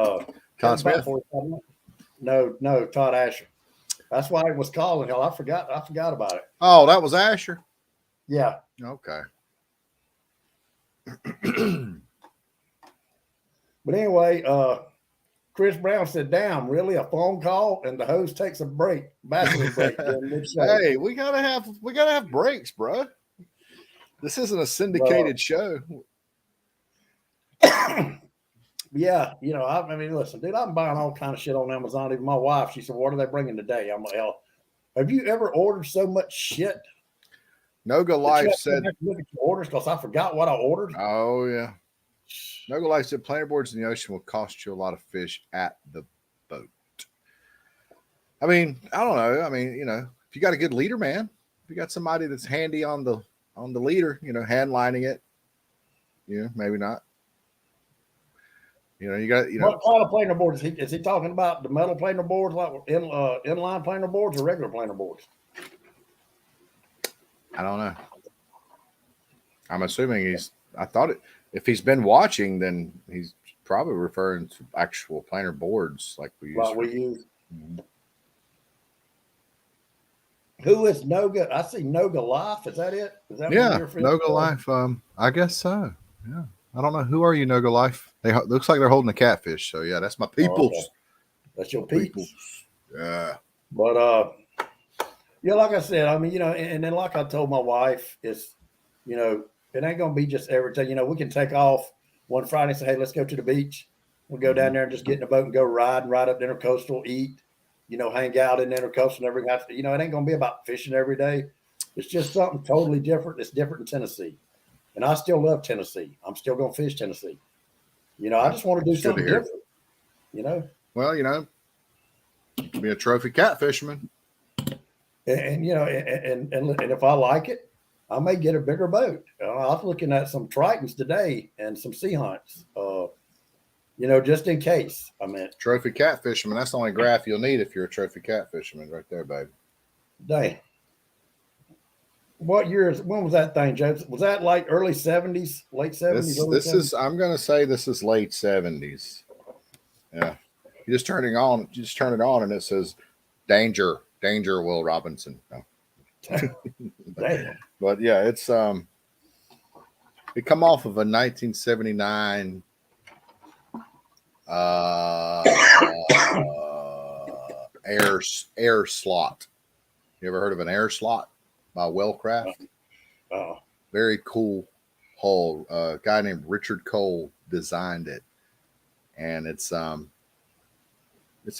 Todd Smith? No, Todd Asher. That's why I was calling. Hell, I forgot about it. Oh, that was Asher. Yeah. Okay. But anyway, Chris Brown said, damn, really? A phone call and the host takes a bathroom break. Hey, we gotta have breaks, bro. This isn't a syndicated show. Yeah, you know, I mean, listen, dude, I'm buying all kind of shit on Amazon. Even my wife, she said, "What are they bringing today?" I'm like, "Hell, have you ever ordered so much shit?" Noga that you Life have to said, go back and look at your orders because I forgot what I ordered. "Oh yeah." Noga Life said planer boards in the ocean will cost you a lot of fish at the boat. I mean, I don't know. I mean, you know, if you got a good leader, man, if you got somebody that's handy on the leader, you know, hand lining it, you know, maybe not. You know, you got, you know, What kind of planer board is he? Is he talking about the metal planer boards, like inline planer boards, or regular planer boards? I don't know. I'm assuming I thought it, if he's been watching, then he's probably referring to actual planer boards like we use. Like we use. Who is Noga? I see Noga Life. Is that it? Is that Yeah, Noga Life. I guess so. Yeah. I don't know. Who are you, Noga Life? They looks like they're holding a catfish. So yeah, that's my peoples. Oh, okay. That's your Peoples. peoples. Yeah. But yeah, like I said, I mean, you know, and then like I told my wife, it's, you know, it ain't gonna be just every time. You know, we can take off one Friday and say, "Hey, let's go to the beach." We'll go down there and just get in a boat and go ride up the Intercoastal, eat, you know, hang out in the Intercoastal and everything. You know, it ain't gonna be about fishing every day. It's just something totally different. It's different in Tennessee, and I still love Tennessee. I'm still gonna fish Tennessee. You know, I just want to do something different. You know. Well, you know, be a trophy catfisherman. And you know, and if I like it, I may get a bigger boat. I was looking at some Tritons today and some Sea Hunts, you know, just in case. I mean, Trophy catfisherman. That's the only graph you'll need if you're a trophy catfisherman, right there, baby. dang. What years? When was that thing, James? Was that like early 70s, late 70s? This is. I'm gonna say this is late 70s. Yeah. You just turn it on. You just turn it on, and it says, "Danger, danger, Will Robinson." No. Damn. But yeah, it's it come off of a 1979 air slot. You ever heard of an air slot by Wellcraft? Very cool hull. A guy named Richard Cole designed it, and it's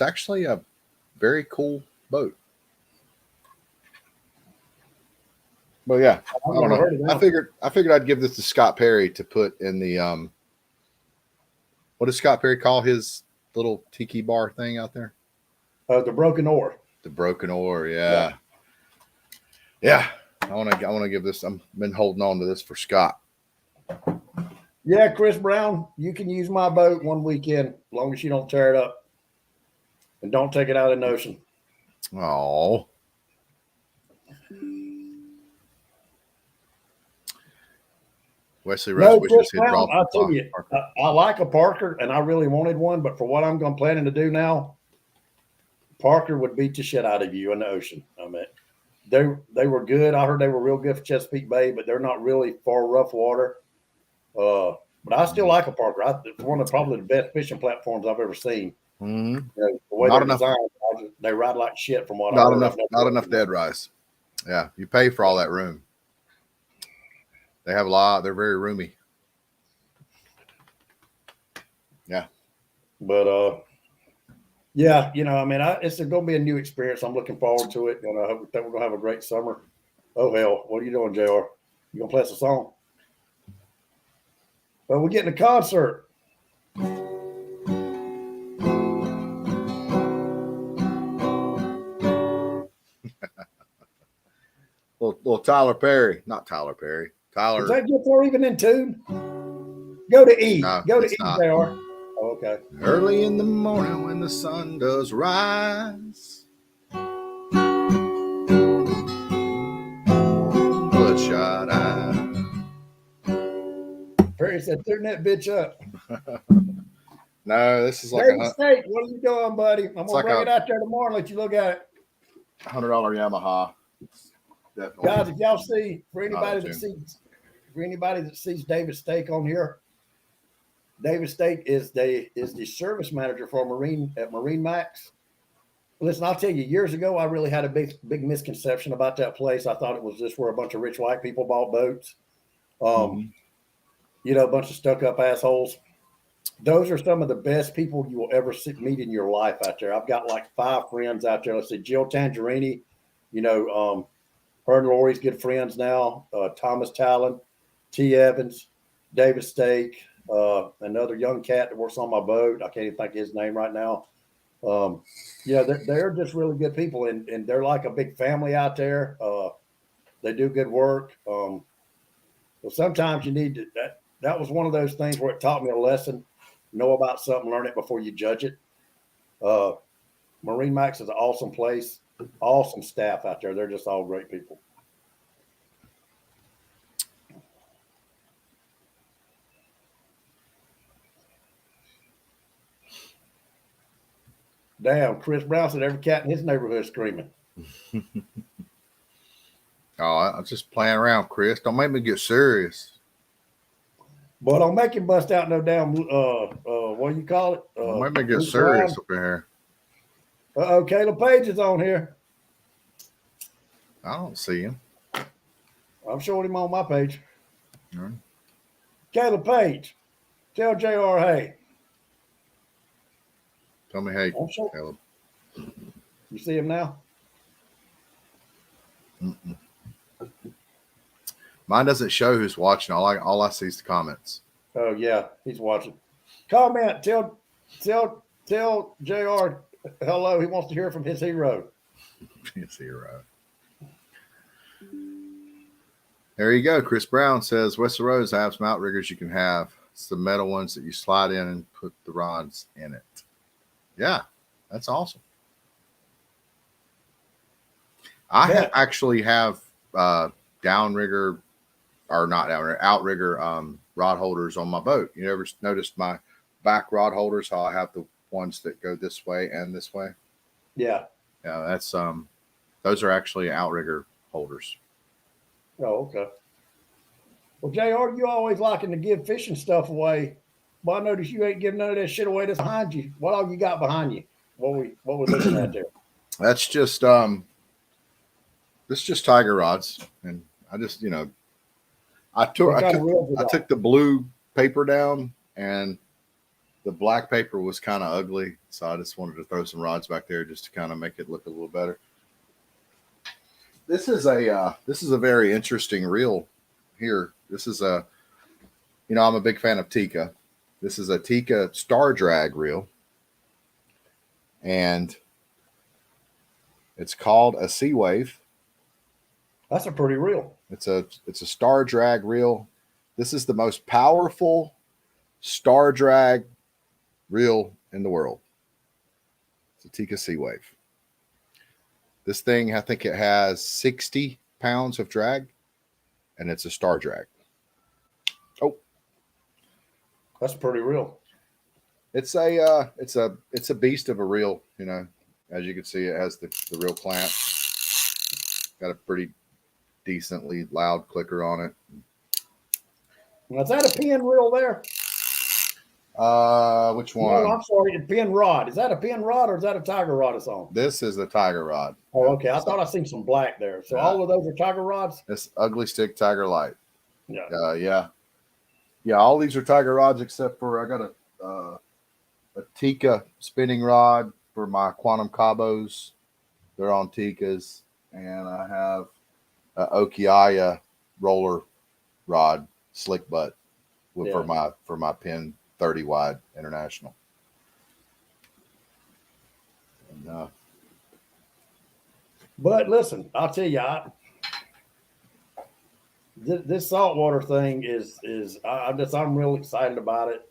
actually a very cool boat. Well, yeah, I don't know. I figured I'd give this to Scott Perry to put in the what does Scott Perry call his little tiki bar thing out there? The Broken Oar. The Broken Oar, yeah. I want to give this. I've been holding on to this for Scott. Yeah, Chris Brown, you can use my boat one weekend as long as you don't tear it up and don't take it out of the ocean. Oh. Wesley Rose wishes he'd drop. I'll tell you, I like a Parker, and I really wanted one, but for what I'm planning to do now, Parker would beat the shit out of you in the ocean. I mean, they were good. I heard they were real good for Chesapeake Bay, but they're not really far rough water. But I still like a Parker. It's one of probably the best fishing platforms I've ever seen. Mm-hmm. You know, the way they're designed, they ride like shit. From what not enough dead rise. Yeah, you pay for all that room. They have a lot. They're very roomy. Yeah. But yeah, you know, I mean, it's going to be a new experience. I'm looking forward to it, and I hope that we're going to have a great summer. Oh hell, what are you doing, JR? You gonna play us a song? But we're getting a concert. Little Tyler Perry, not Tyler Perry. Tyler. Is that guitar even in tune? Go to E. No, Go to E, not. JR. Oh, okay. Early in the morning when the sun does rise. Bloodshot eyes. Perry said, turn that bitch up. No, this is like David State, what are you doing, buddy? I'm gonna bring it out there tomorrow and let you look at it. $100 Yamaha. Definitely. Guys, if y'all see, for anybody that sees David Stake on here, David Stake is the service manager for Marine Max. Listen, I'll tell you, years ago, I really had a big misconception about that place. I thought it was just where a bunch of rich white people bought boats. Um, you know, a bunch of stuck up assholes. Those are some of the best people you will ever meet in your life out there. I've got like 5 friends out there. Let's see, Jill Tangerini, you know, her and Lori's good friends now. Thomas Talon, T. Evans, David Stake, another young cat that works on my boat. I can't even think of his name right now. Yeah, they're just really good people, and they're like a big family out there. They do good work. So sometimes you need to, that was one of those things where it taught me a lesson. Know about something, learn it before you judge it. Marine Max is an awesome place, awesome staff out there. They're just all great people. Damn, Chris Brown said every cat in his neighborhood is screaming. Oh, I'm just playing around, Chris. Don't make me get serious. But don't make him bust out no damn what do you call it? Don't make me get Luke serious Bryan. up in here. Uh-oh, Caleb Page is on here. I don't see him. I'm showing him on my page. All right. Caleb Page, tell JR, hey. Tell me, hey, I'm sure. Caleb. You see him now? Mm-mm. Mine doesn't show who's watching. All I see is the comments. Oh yeah, he's watching. Comment. Tell JR hello. He wants to hear from his hero. His hero. There you go. Chris Brown says Western Roads have some outriggers you can have. It's the metal ones that you slide in and put the rods in it. Yeah, that's awesome. I actually have downrigger, or not downrigger, outrigger rod holders on my boat. You ever noticed my back rod holders? How I have the ones that go this way and this way. Yeah. Yeah, that's those are actually outrigger holders. Oh, okay. Well, JR, you always liking to give fishing stuff away. But I notice you ain't giving none of that shit away that's behind you. What all you got behind you? What we looking at there? That's just this is just tiger rods, and I just I took the blue paper down, and the black paper was kind of ugly, so I just wanted to throw some rods back there just to kind of make it look a little better. This is a very interesting reel here. This is I'm a big fan of Tika. This is a Tika Star Drag reel, and it's called a Sea Wave. That's a pretty reel. It's a Star Drag reel. This is the most powerful Star Drag reel in the world. It's a Tika Sea Wave. This thing, I think it has 60 pounds of drag, and it's a Star Drag. Oh, that's pretty real. It's a beast of a reel. As you can see, it has the reel clamp. Got a pretty decently loud clicker on it. Now, is that a pin reel there? Which one? No, I'm sorry, a pin rod. Is that a pin rod or is that a tiger rod it's on? This is the tiger rod. Oh, okay. I thought I seen some black there. So all of those are tiger rods? This Ugly Stick Tiger Light. Yeah. Yeah, all these are tiger rods except for I got a Tika spinning rod for my Quantum Cabos. They're on Tikas. And I have an Okiaya roller rod, slick butt, for my pin 30 wide international. And, but listen, I'll tell you, this saltwater thing is I'm real excited about it.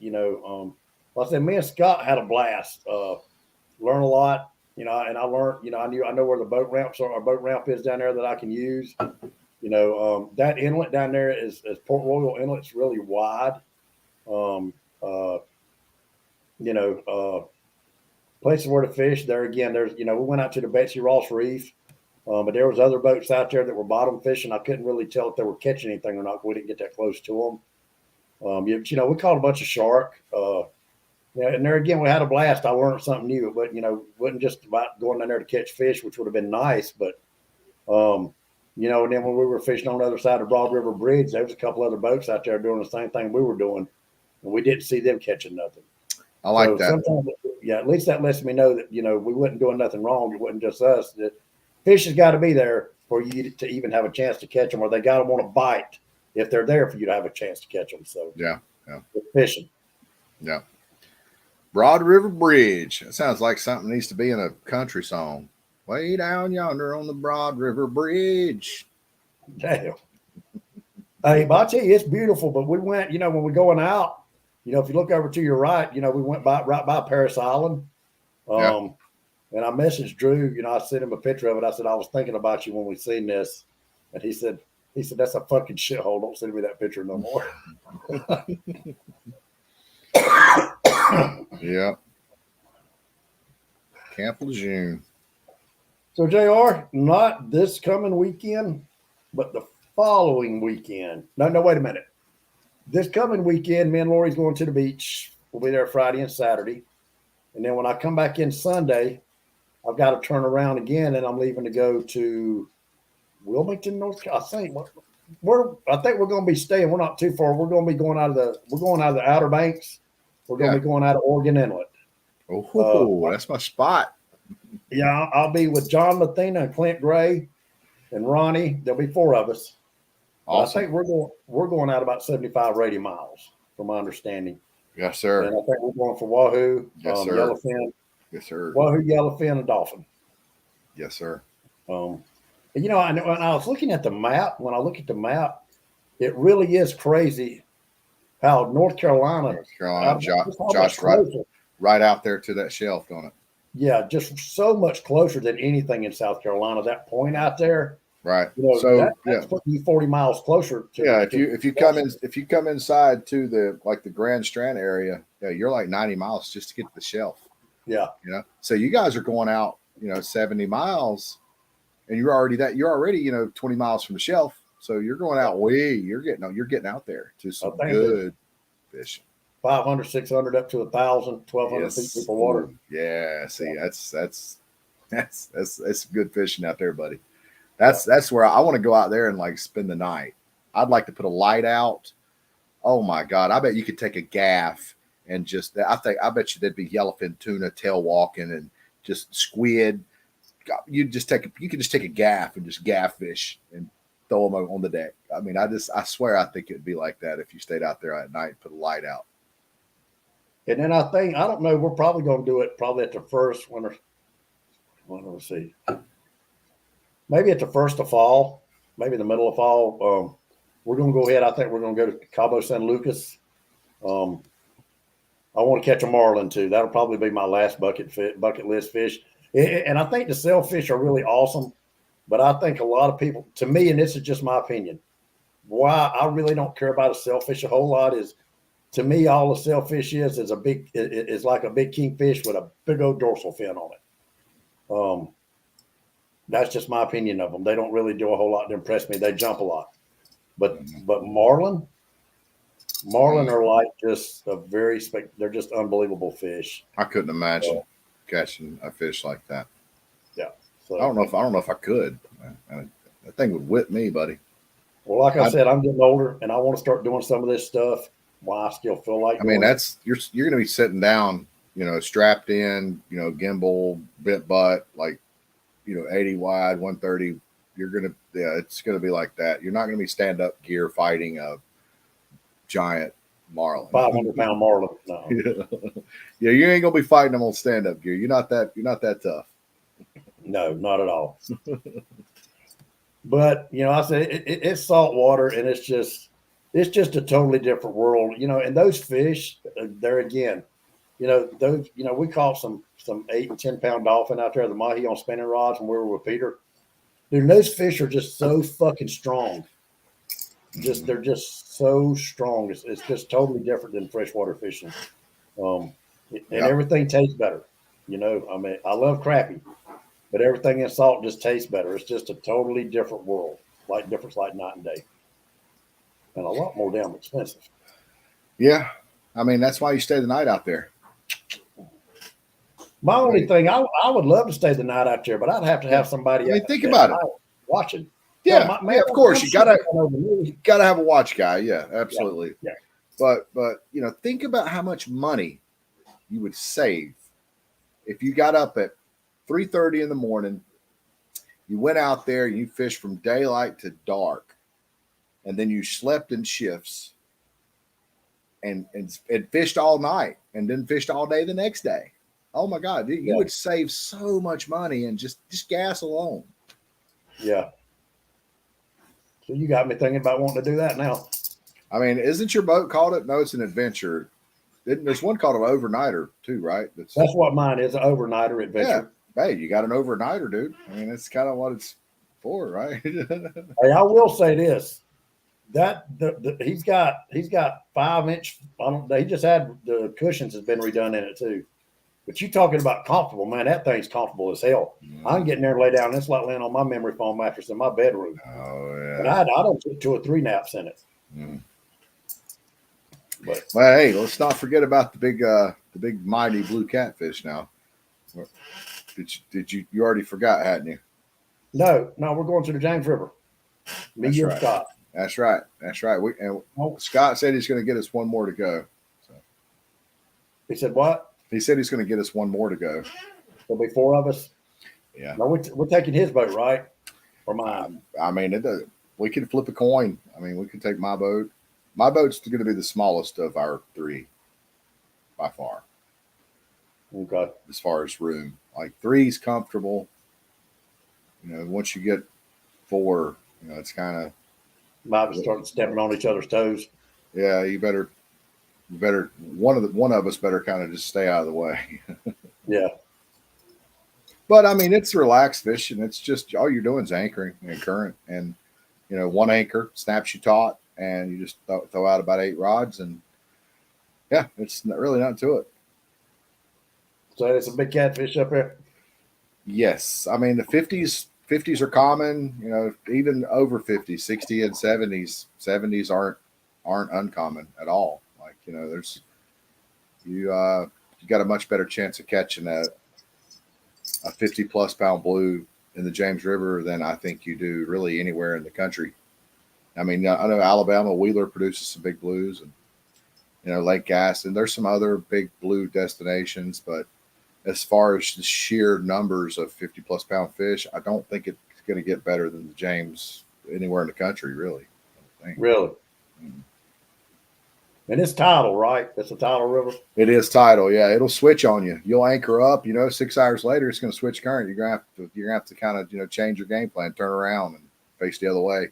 Like I said, me and Scott had a blast. Learn a lot. And I learned, I know where the boat ramps are. Our boat ramp is down there that I can use. That inlet down there is Port Royal Inlet's really wide. Places where to fish. There again, there's we went out to the Betsy Ross Reef, but there was other boats out there that were bottom fishing. I couldn't really tell if they were catching anything or not. We didn't get that close to them. We caught a bunch of shark. And there again, we had a blast. I learned something new, but it wasn't just about going down there to catch fish, which would have been nice. But You know, and then when we were fishing on the other side of Broad River Bridge, there was a couple other boats out there doing the same thing we were doing, and we didn't see them catching nothing. I like So that. sometimes, yeah, at least that lets me know that, you know, we wasn't doing nothing wrong. It wasn't just us. That fish has got to be there for you to even have a chance to catch them, or they got to want to bite if they're there for you to have a chance to catch them. So Yeah. fishing. Yeah. Broad River Bridge. That sounds like something needs to be in a country song. Way down yonder on the Broad River Bridge. Damn. Hey, but I tell you, it's beautiful. But we went, you know, when we're going out, you know, if you look over to your right, you know, we went right by Paris Island. Yeah. And I messaged Drew, you know, I sent him a picture of it. I said, I was thinking about you when we seen this. And he said, that's a fucking shithole. Don't send me that picture no more. Yeah. Camp Lejeune. So, JR, not this coming weekend, but the following weekend. No, wait a minute. This coming weekend, me and Lori's going to the beach. We'll be there Friday and Saturday. And then when I come back in Sunday, I've got to turn around again, and I'm leaving to go to Wilmington, North Carolina. I think we're going to be staying. We're not too far. We're going to be going out of the Outer Banks. We're going to be going out of Oregon Inlet. Oh, that's my spot. Yeah, I'll be with John Mathena and Clint Gray and Ronnie. There'll be 4 of us. Awesome. I think we're going out about 75 radio miles, from my understanding. Yes, sir. And I think we're going for Wahoo, Yes, sir. Yellowfin, Yes, sir. Wahoo, Yellowfin, and Dolphin. Yes, sir. And, you know, when I was looking at the map, when I look at the map, it really is crazy how North Carolina, Josh, right out there to that shelf, don't it? Yeah, just so much closer than anything in South Carolina. That point out there, right? You know, so that's putting you 40 miles closer. If you come inside to the Grand Strand area, you're like 90 miles just to get to the shelf. Yeah, you know. So you guys are going out, 70 miles, and you're already 20 miles from the shelf. So you're going out you're getting out there to some good fishing. 500, 600 up to 1,000, 1,200 feet deep of water. Yeah, see, that's good fishing out there, buddy. That's where I want to go out there and like spend the night. I'd like to put a light out. Oh my God, I bet you could take a gaff and I bet you there'd be yellowfin, tuna, tail walking, and just squid. You could just take a gaff and just gaff fish and throw them on the deck. I mean, I swear I think it'd be like that if you stayed out there at night and put a light out. And then I don't know, we're probably going to do it probably at the first winter. Let's see. Maybe at the first of fall, maybe the middle of fall. We're going to go ahead. I think we're going to go to Cabo San Lucas. I want to catch a marlin too. That'll probably be my last bucket list fish. And I think the sailfish are really awesome. But I think a lot of people, to me, and this is just my opinion, why I really don't care about a sailfish a whole lot is, to me, all a sailfish is like a big kingfish with a big old dorsal fin on it. That's just my opinion of them. They don't really do a whole lot to impress me. They jump a lot. But marlin are like just they're just unbelievable fish. I couldn't imagine catching a fish like that. Yeah. So I don't know if I could. That thing would whip me, buddy. Well, like I said, I'm getting older and I want to start doing some of this stuff while I still feel like you're going to be sitting down, strapped in, gimbal, bit butt, like, 80 wide, 130. It's going to be like that. You're not going to be stand up gear fighting a giant marlin, 500-pound marlin. No. Yeah, you ain't going to be fighting them on stand up gear. You're not that tough. No, not at all. But I said it's salt water, and it's just a totally different world, and those fish, there again, we caught some 8 and 10 pound dolphin out there, the mahi on spinning rods when we were with Peter. Dude, those fish are just so fucking strong. They're just so strong. It's just totally different than freshwater fishing. And everything tastes better. I mean, I love crappie, but everything in salt just tastes better. It's just a totally different world, like night and day. And a lot more damn expensive. Yeah. I mean, that's why you stay the night out there. My only thing, I would love to stay the night out there, but I'd have to have somebody think about it. watching. Yeah, Well, yeah, of course. You gotta me. have a watch guy. Yeah, absolutely. Yeah. But think about how much money you would save if you got up at 3:30 in the morning, you went out there, you fished from daylight to dark, and then you slept in shifts and fished all night and then fished all day the next day. Oh my God, you would save so much money and just gas alone. Yeah. So you got me thinking about wanting to do that now. I mean, isn't your boat called it? No, it's an adventure. There's one called an overnighter too, right? That's what mine is, an overnighter adventure. Yeah. Hey, you got an overnighter, dude. I mean, that's kind of what it's for, right? Hey, I will say this. That he's got 5-inch. He just had the cushions has been redone in it too. But you talking about comfortable, man? That thing's comfortable as hell. I can get in there and lay down. It's like laying on my memory foam mattress in my bedroom. Oh yeah. And I don't get 2 or 3 naps in it. But well, hey, let's not forget about the big mighty blue catfish. Now, did you already forgot, hadn't you? no, we're going to the James River. Me, That's you, right. and Scott. That's right. That's right. Scott said he's going to get us one more to go. So. He said what? He said he's going to get us one more to go. There'll be 4 of us. Yeah. No, we're taking his boat, right? Or mine? I mean, we can flip a coin. I mean, we can take my boat. My boat's going to be the smallest of our 3 by far. Okay. As far as room, like 3's comfortable. Once you get 4, it's kind of Might start stepping on each other's toes. Yeah, you better one of us better kind of just stay out of the way. Yeah. But I mean, it's relaxed fishing. It's just all you're doing is anchoring and current, and one anchor snaps you taut, and you just throw out about 8 rods, and yeah, it's really nothing to it. So there's some big catfish up here. Yes, I mean the 50s are common. Even over 50s, 60 and 70s aren't uncommon at all. Like there's you got a much better chance of catching a 50+ pound blue in the James River than I think you do really anywhere in the country. I mean, I know Alabama Wheeler produces some big blues, and Lake Gas, and there's some other big blue destinations, but as far as the sheer numbers of 50+ pound fish, I don't think it's going to get better than the James anywhere in the country, really. Really? And it's tidal, right? It's a tidal river. It is tidal, yeah. It'll switch on you. You'll anchor up. 6 hours later, it's going to switch current. You're going to have to kind of change your game plan, turn around, and face the other way.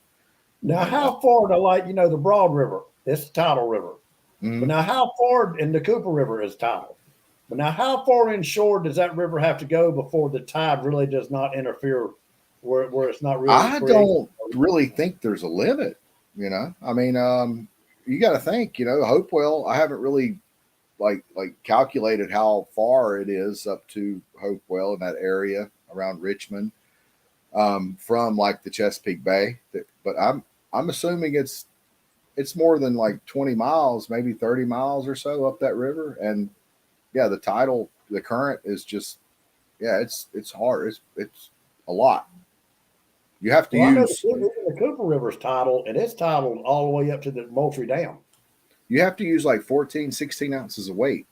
Now, how far to the Broad River? It's a tidal river. Mm-hmm. But now, how far in the Cooper River is tidal? But now, how far inshore does that river have to go before the tide really does not interfere, where it's not really? I don't really think there's a limit. I mean, you got to think. Hopewell. I haven't really like calculated how far it is up to Hopewell in that area around Richmond from like the Chesapeake Bay. But I'm assuming it's more than like 20 miles, maybe 30 miles or so up that river, and yeah, the current is just, it's hard. It's a lot. You have to use. The Cooper River's tidal, and it's tidal all the way up to the Moultrie Dam. You have to use like 14, 16 ounces of weight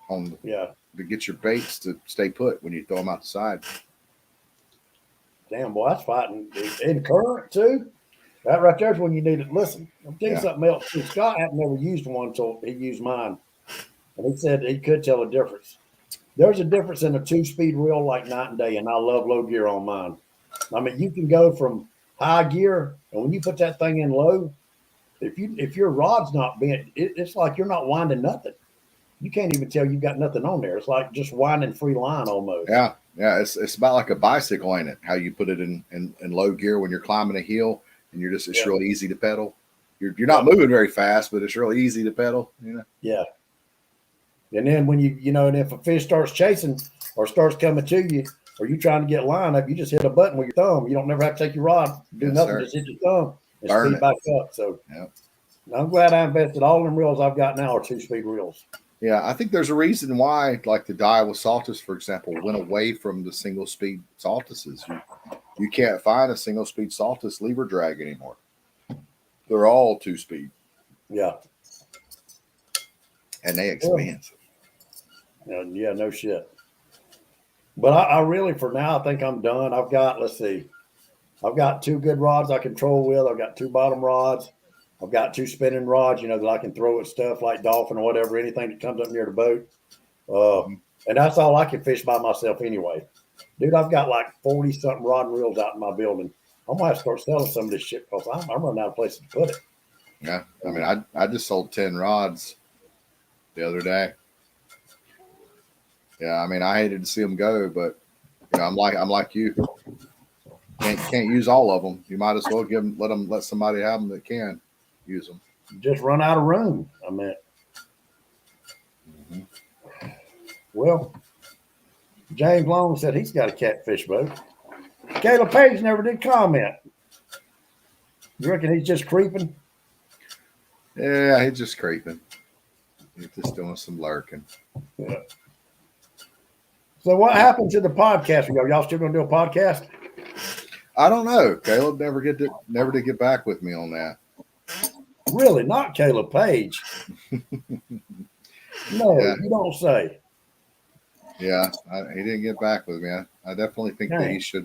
to get your baits to stay put when you throw them out the side. Damn, boy, that's fighting in current too. That right there's when you need it. Listen, I'll tell you something else. Scott had never used one, so he used mine. And he said he could tell a difference. There's a difference in a 2-speed reel like night and day, and I love low gear on mine. I mean, you can go from high gear, and when you put that thing in low, if your rod's not bent, it's like you're not winding nothing. You can't even tell you've got nothing on there. It's like just winding free line almost. Yeah. It's about like a bicycle, ain't it? How you put it in low gear when you're climbing a hill, and it's real easy to pedal. You're not moving very fast, but it's really easy to pedal. Yeah. And then when and if a fish starts chasing or starts coming to you, or you trying to get line up, you just hit a button with your thumb. You don't never have to take your rod, do nothing, sir. Just hit your thumb and speed back up. So I'm glad I invested. All them reels I've got now are 2-speed reels. Yeah, I think there's a reason why, like the Daiwa Saltus, for example, went away from the single speed Saltuses. You can't find a single speed Saltus lever drag anymore. They're all 2-speed, Yeah. and they expensive. Yeah, no shit. But I really, for now, I think I'm done. I've got, let's see, I've got 2 good rods I control with. I've got 2 bottom rods. I've got 2 spinning rods, that I can throw at stuff like dolphin or whatever, anything that comes up near the boat. And that's all I can fish by myself anyway. Dude, I've got like 40 something rod and reels out in my building. I'm gonna have to start selling some of this shit because I'm running out of places to put it. Yeah, I mean, I just sold 10 rods the other day. Yeah, I mean, I hated to see them go, but I'm like you. Can't use all of them. You might as well let somebody have them that can use them. Just run out of room. I mean, well, James Long said he's got a catfish boat. Caleb Page never did comment. You reckon he's just creeping? Yeah, he's just creeping. He's just doing some lurking. Yeah. So what happened to the podcast? Y'all still gonna do a podcast? I don't know. Caleb never did get back with me on that. Really? Not Caleb Page. No, Yeah. you don't say. Yeah, he didn't get back with me. I definitely think that he should.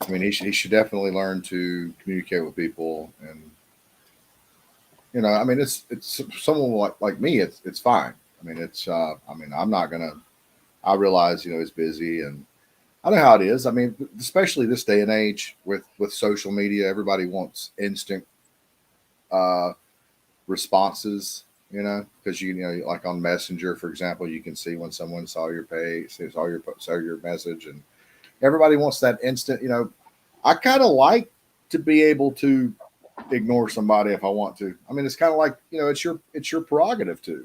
He should definitely learn to communicate with people, and it's someone like me. It's fine. I'm not gonna. I realize he's busy, and I know how it is. I mean, especially this day and age with social media, everybody wants instant responses. Because like on Messenger, for example, you can see when someone saw your page, saw your message, and everybody wants that instant. I kind of like to be able to ignore somebody if I want to. I mean, it's kind of like it's your prerogative to.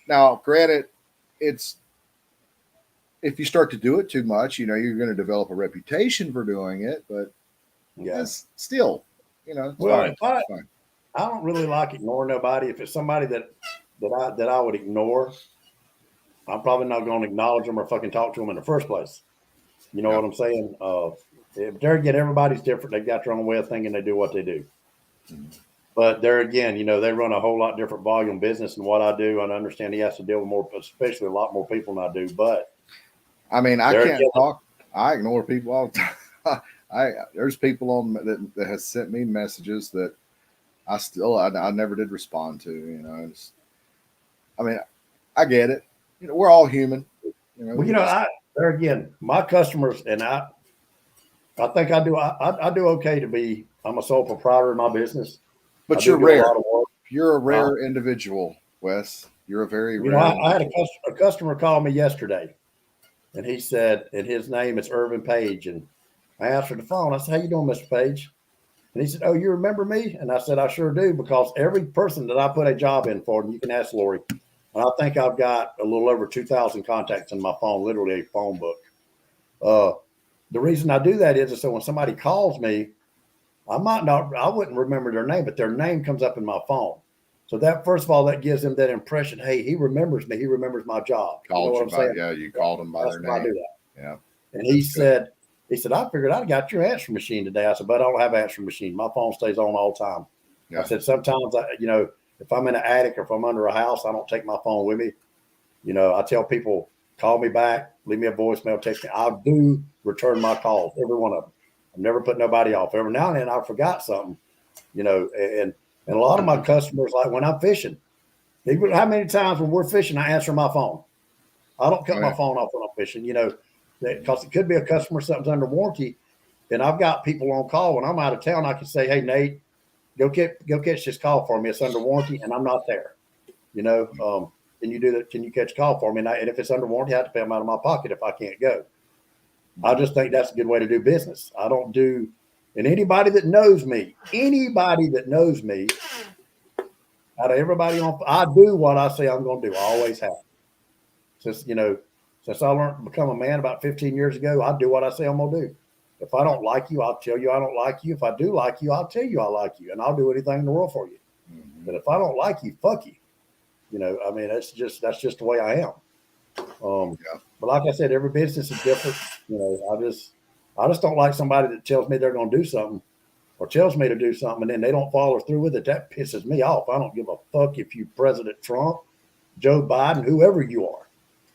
Now, granted, it's if you start to do it too much, you're going to develop a reputation for doing it. But it's still, it's Well, fine. I don't really like ignoring nobody. If it's somebody that I would ignore, I'm probably not going to acknowledge them or fucking talk to them in the first place. You know what I'm saying? There again, everybody's different. They've got their own way of thinking. They do what they do. Mm-hmm. But there again, they run a whole lot different volume business than what I do. And I understand he has to deal with more, especially a lot more people than I do. But I mean, I can't talk. I ignore people all the time. There's people that has sent me messages that I never did respond to. I get it. We're all human. There again, my customers and I think I do okay to be. I'm a sole proprietor in my business. But you're rare. You're a rare individual, Wes. You're a very rare. I had a customer call me yesterday, and he said, and his name is Irvin Page, and I answered the phone. I said, "How you doing, Mr. Page?" And he said, "Oh, you remember me?" And I said, "I sure do, because every person that I put a job in for, and you can ask Lori, and I think I've got a little over 2,000 contacts in my phone, literally a phone book. The reason I do that is so when somebody calls me, I wouldn't remember their name, but their name comes up in my phone. So that, first of all, that gives them that impression. Hey, he remembers me. He remembers my job. Yeah, you called them by their name. I do that. Yeah. And he said, I figured I'd got your answering machine today. I said, but I don't have an answering machine. My phone stays on all the time. Yeah. I said, sometimes, if I'm in an attic or if I'm under a house, I don't take my phone with me. I tell people, call me back, leave me a voicemail, text me. I do return my calls, every one of them. I've never put nobody off. Every now and then I forgot something, and a lot of my customers, like when I'm fishing, how many times when we're fishing, I answer my phone. I don't cut my phone off when I'm fishing, because it could be a customer, something's under warranty, and I've got people on call. When I'm out of town, I can say, "Hey, Nate, go catch this call for me. It's under warranty, and I'm not there." Can you do that? Can you catch a call for me? And if it's under warranty, I have to pay them out of my pocket if I can't go. I just think that's a good way to do business. I don't do, and anybody that knows me, out of everybody I do what I say I'm going to do. I always have. Since I learned to become a man about 15 years ago, I do what I say I'm going to do. If I don't like you, I'll tell you I don't like you. If I do like you, I'll tell you I like you, and I'll do anything in the world for you. Mm-hmm. But if I don't like you, fuck you. That's just the way I am. But like I said, every business is different. You know, I just don't like somebody that tells me they're going to do something or tells me to do something and then they don't follow through with it. That pisses me off. I don't give a fuck if you President Trump, Joe Biden, whoever you are.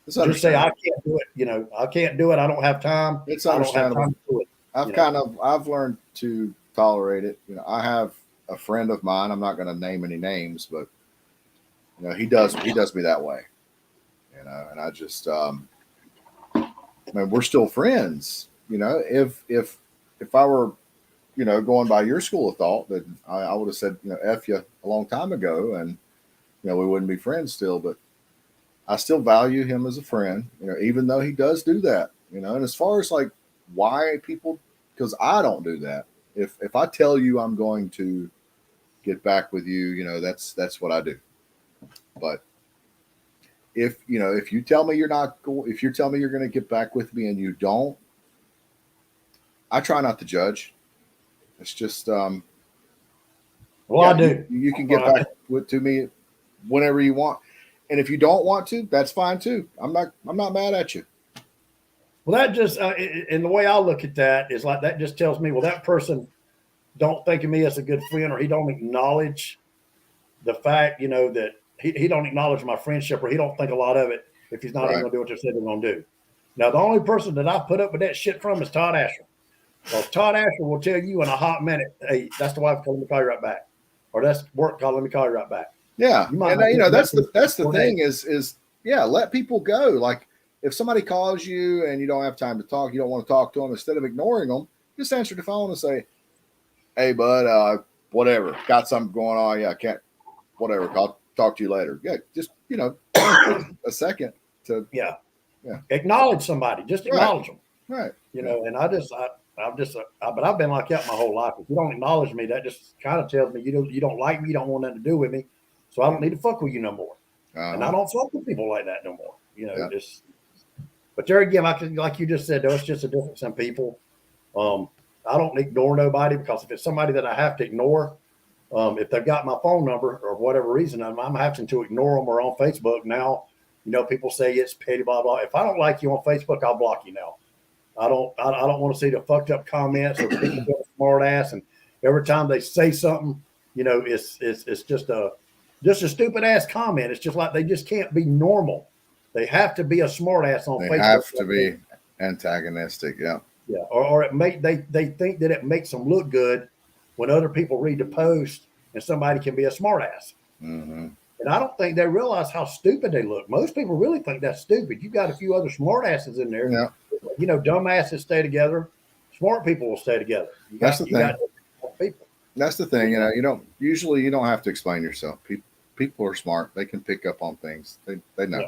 It's Just say I understandable. can't do it. You know, I can't do it. I don't have time. It's I don't have understandable. time to do it. I've learned to tolerate it. You know, I have a friend of mine. I'm not going to name any names, but you know, he does me that way. You know, and I just, I mean, we're still friends. You know, if I were, you know, going by your school of thought, then I would have said, you know, F you a long time ago, and you know, we wouldn't be friends still. But I still value him as a friend. You know, even though he does do that. You know, and as far as like why people, because I don't do that. If I tell you I'm going to get back with you, you know, that's what I do. But if you know, if you tell me you're not going, if you're telling me you're going to get back with me and you don't, I try not to judge. It's just, Well, yeah, I do. you can get Well, back to me whenever you want, and if you don't want to, that's fine too. I'm not mad at you. Well, that just, and the way I look at that is like that just tells me, well, that person don't think of me as a good friend, or he don't acknowledge the fact, you know, that he don't acknowledge my friendship, or he don't think a lot of it if he's not even Right. going to do what they said they're going to do. Now, the only person that I put up with that shit from is Todd Asher. Because Todd Asher will tell you in a hot minute, hey, that's the wife calling me, call you right back. Or that's work calling me, call you right back. Yeah, You might and not you get know back that's the for thing is yeah, let people go. Like if somebody calls you and you don't have time to talk, you don't want to talk to them. Instead of ignoring them, just answer the phone and say, "Hey, bud, whatever, got something going on. Yeah, I can't. Whatever. I'll talk to you later." Yeah, just you know, a second to Yeah. yeah, Acknowledge somebody. Just right, acknowledge them. right, You yeah, know, and but I've been like that my whole life. If you don't acknowledge me, that just kind of tells me you don't like me, you don't want nothing to do with me, so I don't need to fuck with you no more. And I uh-huh. don't fuck with people like that no more. You know, Yeah, just. But there again, like you just said, though, it's just a difference in people. Um, I don't ignore nobody because if it's somebody that I have to ignore, if they've got my phone number or whatever reason, I'm having to ignore them or on Facebook now. You know, people say it's petty, blah blah. If I don't like you on Facebook, I'll block you now. I don't want to see the fucked up comments or people being a smart ass. And every time they say something, you know, it's just a stupid ass comment. It's just like they just can't be normal. They have to be a smart ass on they Facebook. have to be antagonistic. Yeah, Yeah, or they think that it makes them look good when other people read the post and somebody can be a smart ass. mm-hmm. And I don't think they realize how stupid they look. Most people really think that's stupid. You got a few other smart asses in there. Yeah. You know, dumb asses stay together. Smart people will stay together. That's the You got thing. people. That's the thing. You know, you don't have to explain yourself. People are smart. They can pick up on things. They know. Yeah.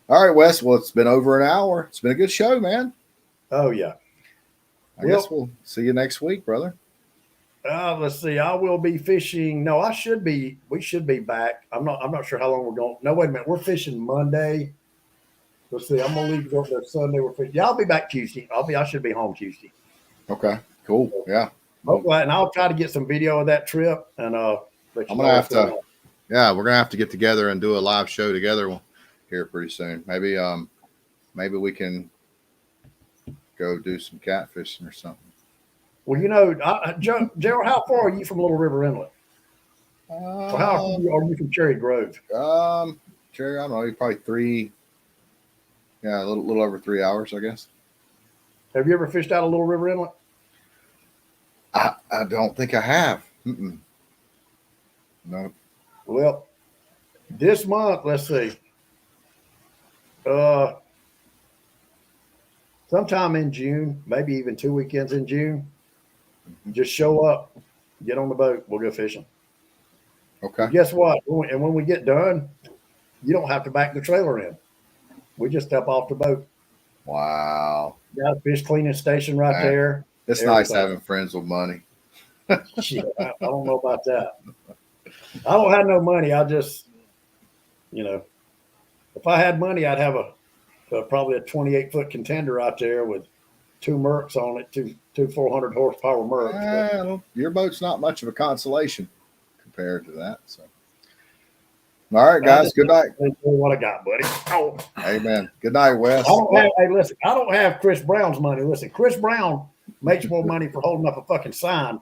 All right, Wes. Well, it's been over an hour. It's been a good show, man. Oh yeah. I guess we'll see you next week, brother. Let's see. I will be fishing. No, I should be. We should be back. I'm not sure how long we're going. No, wait a minute. We're fishing Monday. Let's see. I'm gonna leave go there Sunday. We're fishing. Yeah, I'll be back Tuesday. I should be home Tuesday. Okay, cool. Yeah. Hopefully, and I'll try to get some video of that trip and let you I'm know gonna have what's going to. on. Yeah, we're gonna have to get together and do a live show together here pretty soon. Maybe we can go do some catfishing or something. Well, you know, Gerald, how far are you from Little River Inlet? Or how far are you from Cherry Grove? Jerry, I don't know. Probably a little over 3 hours, I guess. Have you ever fished out of Little River Inlet? I don't think I have. Mm-mm. No. Well, this month, let's see. Uh, Sometime in June, maybe even 2 weekends in June, just show up, get on the boat, we'll go fishing. Okay. And guess what? And when we get done, you don't have to back the trailer in. We just step off the boat. Wow. Got a fish cleaning station right Man, there. It's nice Everything. having friends with money. Shit, I don't know about that. I don't have no money. I just, you know, if I had money, I'd have probably a 28-foot contender out there with two Mercs on it, two 400 horsepower Mercs. Well, your boat's not much of a consolation compared to that. So, All right, guys. Good night. That's what I got, buddy. Oh, Amen. Good night, Wes. hey, listen, I don't have Chris Brown's money. Listen, Chris Brown makes more money for holding up a fucking sign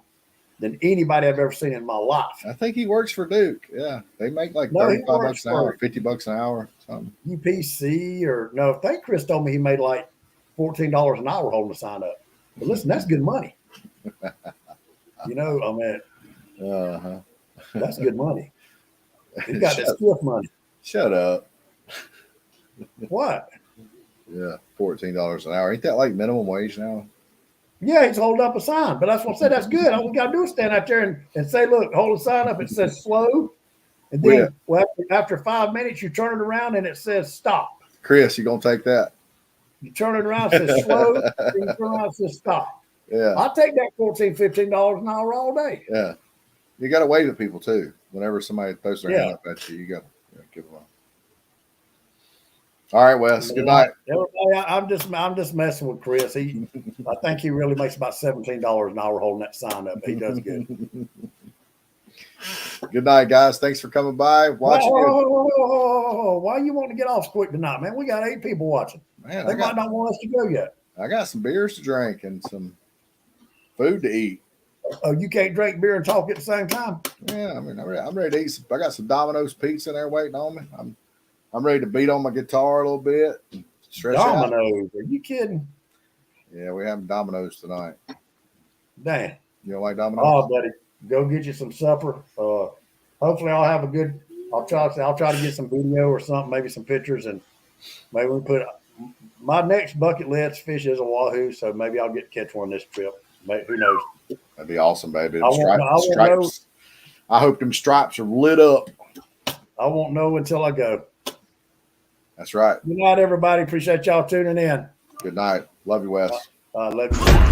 than anybody I've ever seen in my life. I think he works for Duke. Yeah, they make like No, he 35 works bucks an hour, for- 50 bucks an hour, something. UPC or no, I think Chris told me he made like $14 an hour holding a sign up. But listen, that's good money. You know, I mean, Uh-huh. that's good money. He got that skiff money. Shut up. What? Yeah, $14 an hour. Ain't that like minimum wage now? Yeah, he's holding up a sign, but that's what I said. That's good. All we got to do is stand out there and say, look, hold a sign up. It says slow. And then Yeah. well, after 5 minutes, you turn it around and it says stop. Chris, you gonna take that? You turn it around, it says slow. Then you turn around, it says stop. Yeah, I'll take that $14, $15 an hour all day. yeah. You got to wave at people too. Whenever somebody throws their hand up at you, you got to give them a. All right, Wes. Good night. Everybody, I'm just messing with Chris. I think he really makes about $17 an hour holding that sign up. He does good. Good night, guys. Thanks for coming by. Watching you. Why you want to get off quick tonight, man? We got 8 people watching. Man, They might not want us to go yet. I got some beers to drink and some food to eat. Oh, you can't drink beer and talk at the same time? Yeah, I mean, I'm ready to eat some. I got some Domino's pizza in there waiting on me. I'm ready to beat on my guitar a little bit. And stretch out. Dominoes. Are you kidding? Yeah, we having Domino's tonight. Damn. You don't like Domino's? Oh, buddy, go get you some supper. Hopefully, I'll have a good. I'll try to get some video or something, maybe some pictures, and maybe we put. My next bucket list fish is a wahoo, so maybe I'll get to catch one this trip. Maybe, who knows? That'd be awesome, baby. I won't Stripes. I hope them stripes are lit up. I won't know until I go. That's right. Good night, everybody. Appreciate y'all tuning in. Good night. Love you, Wes. Love you.